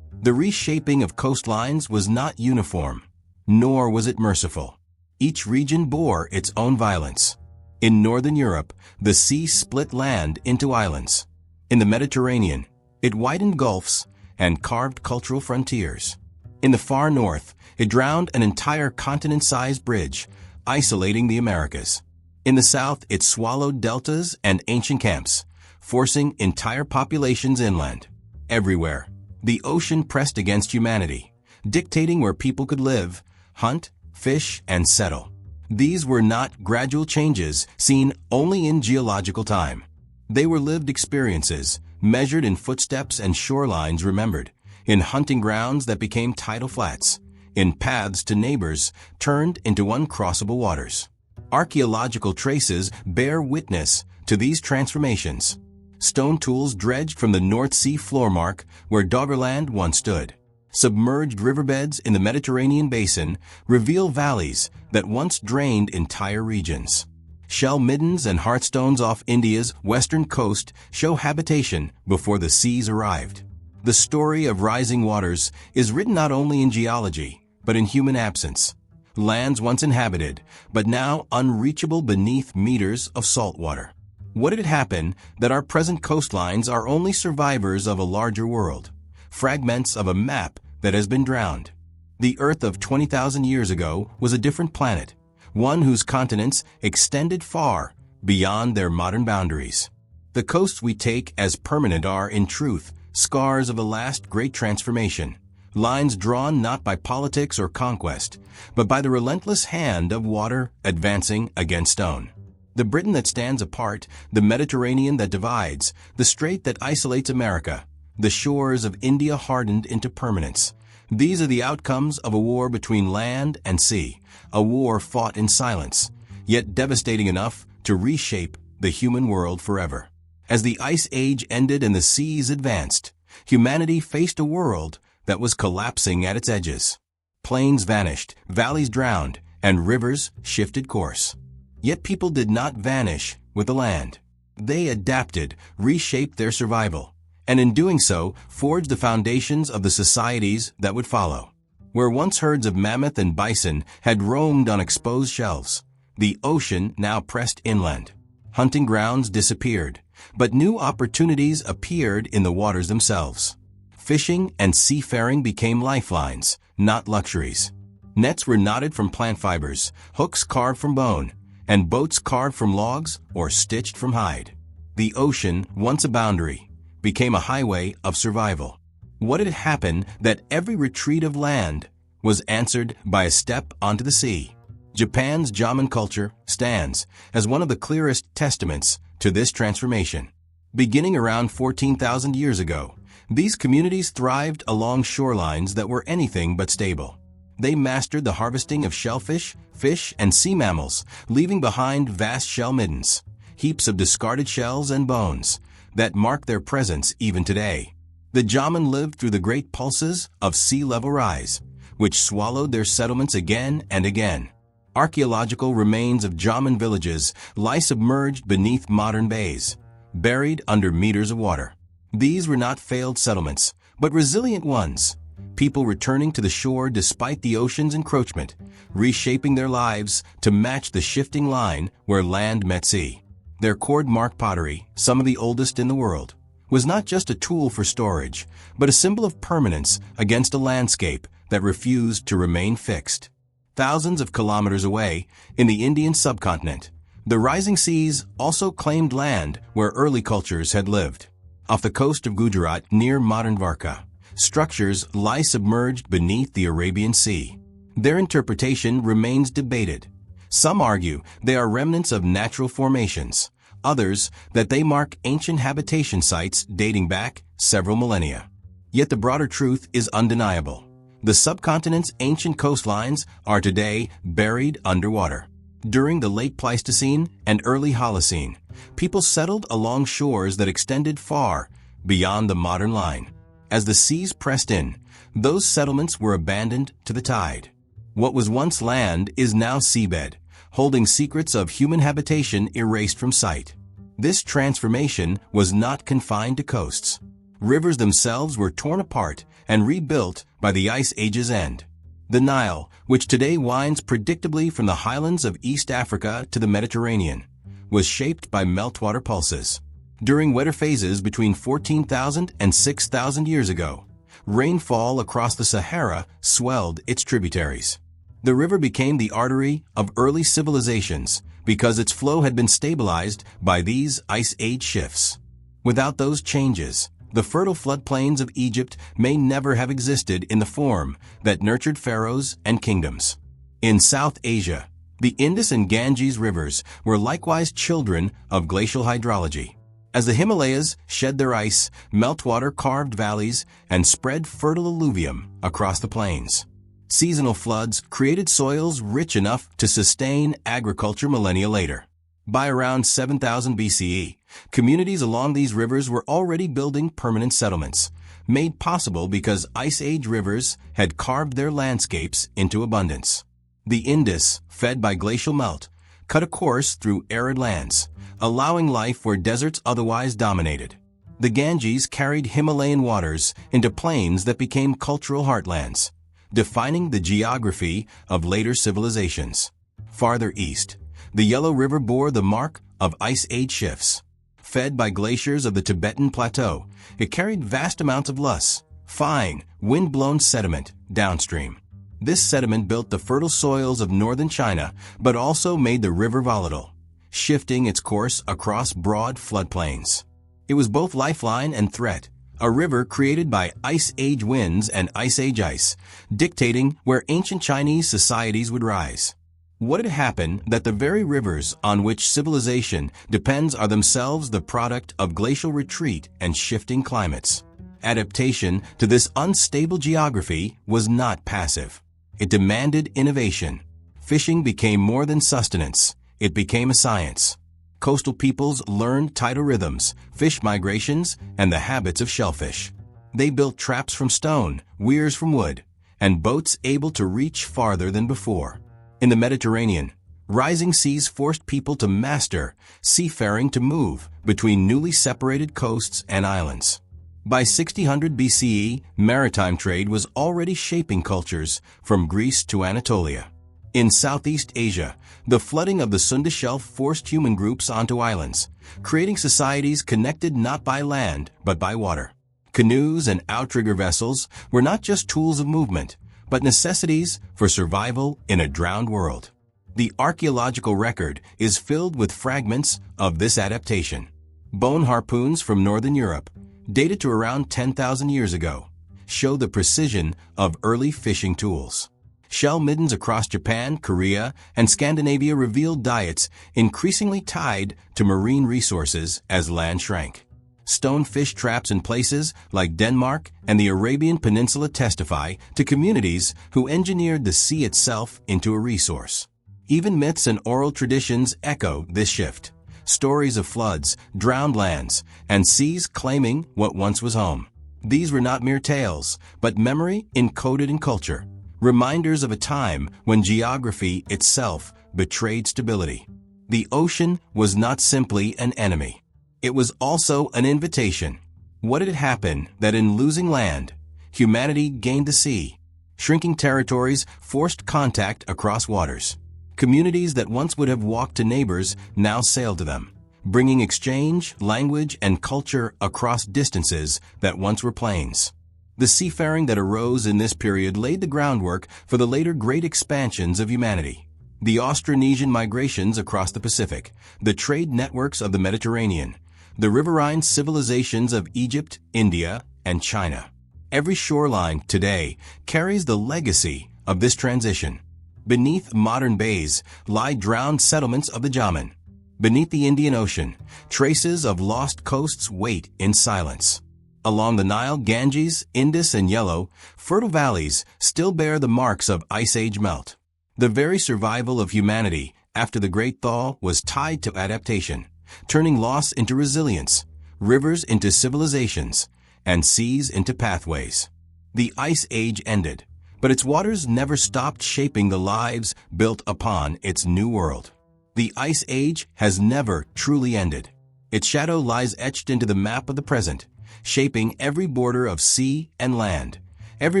The reshaping of coastlines was not uniform, nor was it merciful. Each region bore its own violence. In northern Europe, the sea split land into islands. In the Mediterranean, it widened gulfs and carved cultural frontiers. In the far north, it drowned an entire continent-sized bridge, isolating the Americas. In the south, it swallowed deltas and ancient camps, forcing entire populations inland. Everywhere, the ocean pressed against humanity, dictating where people could live, hunt, fish, and settle. These were not gradual changes seen only in geological time. They were lived experiences, measured in footsteps and shorelines remembered, in hunting grounds that became tidal flats, in paths to neighbors turned into uncrossable waters. Archaeological traces bear witness to these transformations. Stone tools dredged from the North Sea floor mark where Doggerland once stood. Submerged riverbeds in the Mediterranean basin reveal valleys that once drained entire regions. Shell middens and heartstones off India's western coast show habitation before the seas arrived. The story of rising waters is written not only in geology, but in human absence. Lands once inhabited, but now unreachable beneath meters of salt water. What did happen that our present coastlines are only survivors of a larger world? Fragments of a map that has been drowned. The Earth of 20,000 years ago was a different planet, one whose continents extended far beyond their modern boundaries. The coasts we take as permanent are, in truth, scars of a last great transformation, lines drawn not by politics or conquest, but by the relentless hand of water advancing against stone. The Britain that stands apart, the Mediterranean that divides, the strait that isolates America, the shores of India hardened into permanence. These are the outcomes of a war between land and sea, a war fought in silence, yet devastating enough to reshape the human world forever. As the Ice Age ended and the seas advanced, humanity faced a world that was collapsing at its edges. Plains vanished, valleys drowned, and rivers shifted course. Yet people did not vanish with the land. They adapted, reshaped their survival, and in doing so, forged the foundations of the societies that would follow. Where once herds of mammoth and bison had roamed on exposed shelves, the ocean now pressed inland. Hunting grounds disappeared, but new opportunities appeared in the waters themselves. Fishing and seafaring became lifelines, not luxuries. Nets were knotted from plant fibers, hooks carved from bone, and boats carved from logs or stitched from hide. The ocean, once a boundary, became a highway of survival. What had happened that every retreat of land was answered by a step onto the sea? Japan's Jaman culture stands as one of the clearest testaments to this transformation. Beginning around 14,000 years ago, these communities thrived along shorelines that were anything but stable. They mastered the harvesting of shellfish, fish, and sea mammals, leaving behind vast shell middens, heaps of discarded shells and bones that mark their presence even today. The Jaman lived through the great pulses of sea level rise, which swallowed their settlements again and again. Archaeological remains of Jaman villages lie submerged beneath modern bays, buried under meters of water. These were not failed settlements, but resilient ones, people returning to the shore despite the ocean's encroachment, reshaping their lives to match the shifting line where land met sea. Their cord-marked pottery, some of the oldest in the world, was not just a tool for storage, but a symbol of permanence against a landscape that refused to remain fixed. Thousands of kilometers away, in the Indian subcontinent, the rising seas also claimed land where early cultures had lived. Off the coast of Gujarat near modern Varka, structures lie submerged beneath the Arabian Sea. Their interpretation remains debated. Some argue they are remnants of natural formations, others that they mark ancient habitation sites dating back several millennia. Yet the broader truth is undeniable. The subcontinent's ancient coastlines are today buried underwater. During the late Pleistocene and early Holocene, people settled along shores that extended far beyond the modern line. As the seas pressed in, those settlements were abandoned to the tide. What was once land is now seabed, holding secrets of human habitation erased from sight. This transformation was not confined to coasts. Rivers themselves were torn apart and rebuilt by the Ice Age's end. The Nile, which today winds predictably from the highlands of East Africa to the Mediterranean, was shaped by meltwater pulses. During wetter phases between 14,000 and 6,000 years ago, rainfall across the Sahara swelled its tributaries. The river became the artery of early civilizations because its flow had been stabilized by these Ice Age shifts. Without those changes, the fertile floodplains of Egypt may never have existed in the form that nurtured pharaohs and kingdoms. In South Asia, the Indus and Ganges rivers were likewise children of glacial hydrology. As the Himalayas shed their ice, meltwater carved valleys and spread fertile alluvium across the plains. Seasonal floods created soils rich enough to sustain agriculture millennia later. By around 7000 BCE, communities along these rivers were already building permanent settlements, made possible because Ice Age rivers had carved their landscapes into abundance. The Indus, fed by glacial melt, cut a course through arid lands, allowing life where deserts otherwise dominated. The Ganges carried Himalayan waters into plains that became cultural heartlands, defining the geography of later civilizations. Farther east, the Yellow River bore the mark of Ice Age shifts. Fed by glaciers of the Tibetan Plateau, it carried vast amounts of loess, fine, wind-blown sediment, downstream. This sediment built the fertile soils of northern China, but also made the river volatile, shifting its course across broad floodplains. It was both lifeline and threat, a river created by Ice Age winds and Ice Age ice, dictating where ancient Chinese societies would rise. What had happened that the very rivers on which civilization depends are themselves the product of glacial retreat and shifting climates? Adaptation to this unstable geography was not passive. It demanded innovation. Fishing became more than sustenance. It became a science. Coastal peoples learned tidal rhythms, fish migrations, and the habits of shellfish. They built traps from stone, weirs from wood, and boats able to reach farther than before. In the Mediterranean, rising seas forced people to master seafaring to move between newly separated coasts and islands. By 600 BCE, maritime trade was already shaping cultures from Greece to Anatolia. In Southeast Asia, the flooding of the Sunda Shelf forced human groups onto islands, creating societies connected not by land but by water. Canoes and outrigger vessels were not just tools of movement, but necessities for survival in a drowned world. The archaeological record is filled with fragments of this adaptation. Bone harpoons from northern Europe, dated to around 10,000 years ago, show the precision of early fishing tools. Shell middens across Japan, Korea, and Scandinavia revealed diets increasingly tied to marine resources as land shrank. Stone fish traps in places like Denmark and the Arabian Peninsula testify to communities who engineered the sea itself into a resource. Even myths and oral traditions echo this shift. Stories of floods, drowned lands, and seas claiming what once was home. These were not mere tales, but memory encoded in culture, reminders of a time when geography itself betrayed stability. The ocean was not simply an enemy. It was also an invitation. What had happened that in losing land, humanity gained the sea? Shrinking territories forced contact across waters. Communities that once would have walked to neighbors now sailed to them, bringing exchange, language, and culture across distances that once were plains. The seafaring that arose in this period laid the groundwork for the later great expansions of humanity. The Austronesian migrations across the Pacific, the trade networks of the Mediterranean, the riverine civilizations of Egypt, India, and China. Every shoreline today carries the legacy of this transition. Beneath modern bays lie drowned settlements of the Jaman. Beneath the Indian Ocean, traces of lost coasts wait in silence. Along the Nile, Ganges, Indus, and Yellow, fertile valleys still bear the marks of Ice Age melt. The very survival of humanity after the Great Thaw was tied to adaptation, turning loss into resilience, rivers into civilizations, and seas into pathways. The Ice Age ended, but its waters never stopped shaping the lives built upon its new world. The Ice Age has never truly ended. Its shadow lies etched into the map of the present, shaping every border of sea and land, every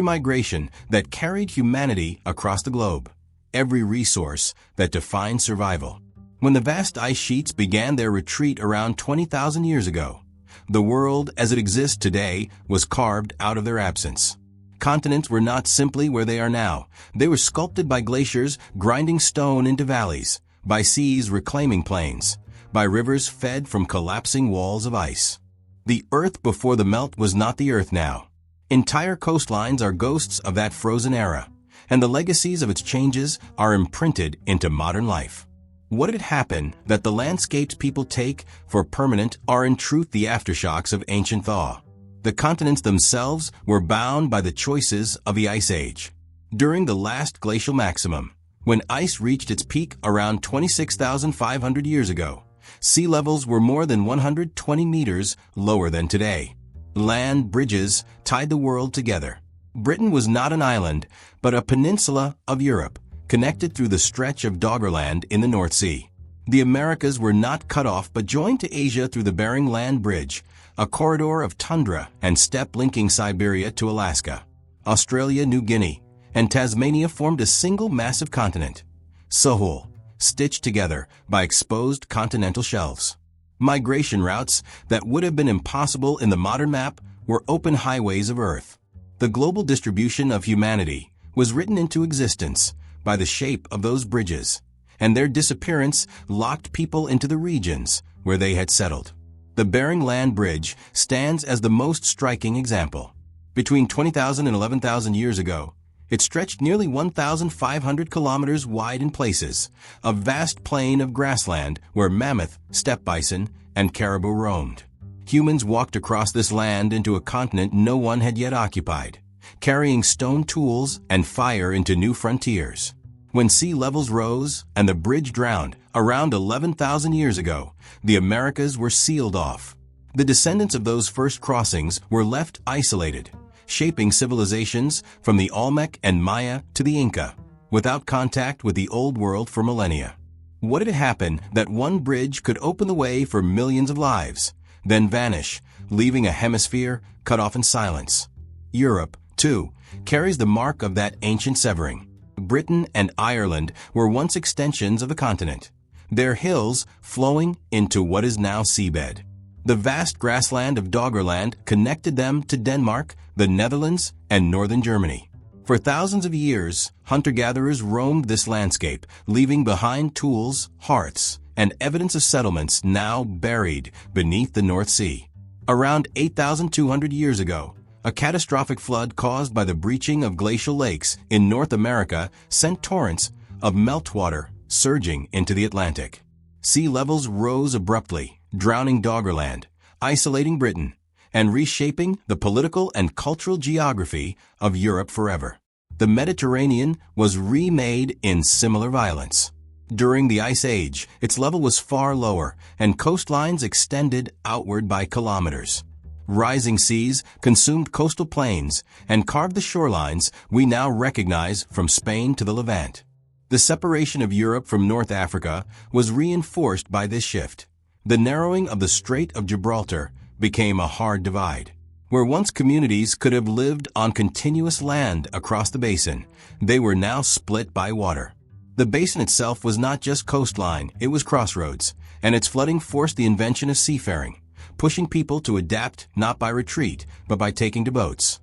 migration that carried humanity across the globe, every resource that defined survival. When the vast ice sheets began their retreat around 20,000 years ago, the world as it exists today was carved out of their absence. Continents were not simply where they are now. They were sculpted by glaciers grinding stone into valleys, by seas reclaiming plains, by rivers fed from collapsing walls of ice. The Earth before the melt was not the Earth now. Entire coastlines are ghosts of that frozen era, and the legacies of its changes are imprinted into modern life. What had happened that the landscapes people take for permanent are in truth the aftershocks of ancient thaw. The continents themselves were bound by the choices of the Ice Age. During the last glacial maximum, when ice reached its peak around 26,500 years ago, sea levels were more than 120 meters lower than today. Land bridges tied the world together. Britain was not an island, but a peninsula of Europe, connected through the stretch of Doggerland in the North Sea. The Americas were not cut off but joined to Asia through the Bering Land Bridge, a corridor of tundra and steppe linking Siberia to Alaska. Australia, New Guinea, and Tasmania formed a single massive continent, Sahul, stitched together by exposed continental shelves. Migration routes that would have been impossible in the modern map were open highways of Earth. The global distribution of humanity was written into existence by the shape of those bridges, and their disappearance locked people into the regions where they had settled. The Bering Land Bridge stands as the most striking example. Between 20,000 and 11,000 years ago, it stretched nearly 1,500 kilometers wide in places, a vast plain of grassland where mammoth, steppe bison, and caribou roamed. Humans walked across this land into a continent no one had yet occupied, carrying stone tools and fire into new frontiers. When sea levels rose and the bridge drowned around 11,000 years ago, the Americas were sealed off. The descendants of those first crossings were left isolated, shaping civilizations from the Olmec and Maya to the Inca, without contact with the Old World for millennia. What had happened that one bridge could open the way for millions of lives, then vanish, leaving a hemisphere cut off in silence? Europe, too, carries the mark of that ancient severing. Britain and Ireland were once extensions of the continent, their hills flowing into what is now seabed. The vast grassland of Doggerland connected them to Denmark, the Netherlands, and northern Germany. For thousands of years, hunter-gatherers roamed this landscape, leaving behind tools, hearths, and evidence of settlements now buried beneath the North Sea. Around 8,200 years ago, a catastrophic flood caused by the breaching of glacial lakes in North America sent torrents of meltwater surging into the Atlantic. Sea levels rose abruptly, drowning Doggerland, isolating Britain, and reshaping the political and cultural geography of Europe forever. The Mediterranean was remade in similar violence. During the Ice Age, its level was far lower, and coastlines extended outward by kilometers. Rising seas consumed coastal plains and carved the shorelines we now recognize from Spain to the Levant. The separation of Europe from North Africa was reinforced by this shift. The narrowing of the Strait of Gibraltar became a hard divide. Where once communities could have lived on continuous land across the basin, they were now split by water. The basin itself was not just coastline, it was crossroads, and its flooding forced the invention of seafaring, pushing people to adapt not by retreat, but by taking to boats.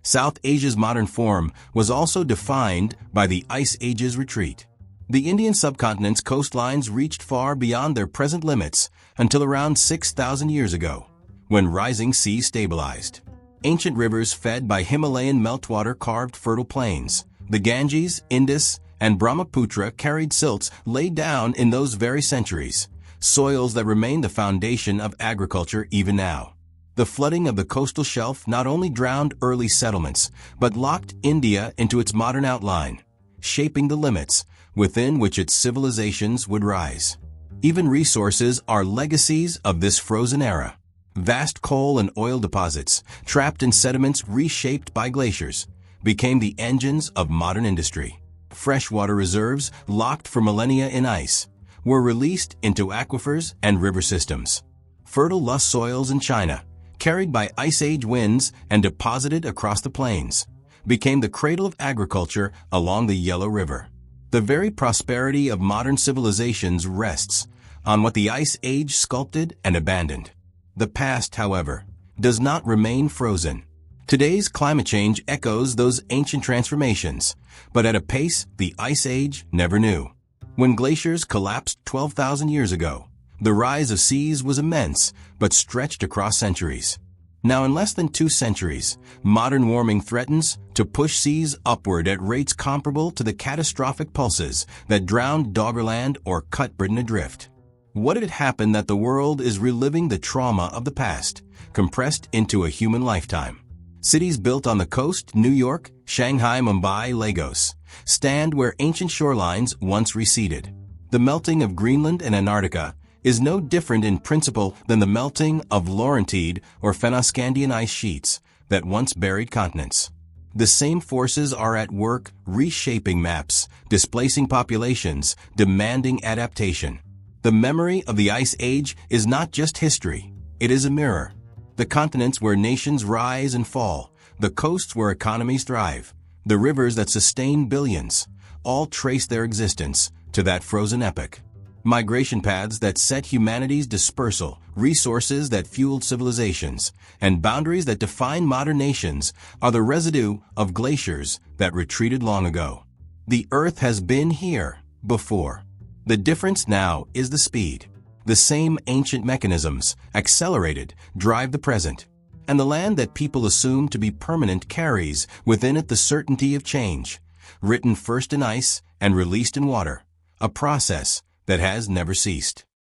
South Asia's modern form was also defined by the Ice Age's retreat. The Indian subcontinent's coastlines reached far beyond their present limits until around 6,000 years ago, when rising seas stabilized. Ancient rivers fed by Himalayan meltwater carved fertile plains. The Ganges, Indus, and Brahmaputra carried silts laid down in those very centuries, soils that remain the foundation of agriculture even now. The flooding of the coastal shelf not only drowned early settlements, but locked India into its modern outline, shaping the limits within which its civilizations would rise. Even resources are legacies of this frozen era. Vast coal and oil deposits, trapped in sediments reshaped by glaciers, became the engines of modern industry. Freshwater reserves, locked for millennia in ice, were released into aquifers and river systems. Fertile lush soils in China, carried by Ice Age winds and deposited across the plains, became the cradle of agriculture along the Yellow River. The very prosperity of modern civilizations rests on what the Ice Age sculpted and abandoned. The past, however, does not remain frozen. Today's climate change echoes those ancient transformations, but at a pace the Ice Age never knew. When glaciers collapsed 12,000 years ago, the rise of seas was immense, but stretched across centuries. Now, in less than 2 centuries, modern warming threatens to push seas upward at rates comparable to the catastrophic pulses that drowned Doggerland or cut Britain adrift. What if it happened that the world is reliving the trauma of the past, compressed into a human lifetime? Cities built on the coast, New York, Shanghai, Mumbai, Lagos, stand where ancient shorelines once receded. The melting of Greenland and Antarctica is no different in principle than the melting of Laurentide or Fennoscandian ice sheets that once buried continents. The same forces are at work reshaping maps, displacing populations, demanding adaptation. The memory of the Ice Age is not just history, it is a mirror. The continents where nations rise and fall, the coasts where economies thrive, the rivers that sustain billions, all trace their existence to that frozen epoch. Migration paths that set humanity's dispersal, resources that fueled civilizations, and boundaries that define modern nations are the residue of glaciers that retreated long ago. The Earth has been here before. The difference now is the speed. The same ancient mechanisms, accelerated, drive the present. And the land that people assume to be permanent carries within it the certainty of change, written first in ice and released in water, a process that has never ceased.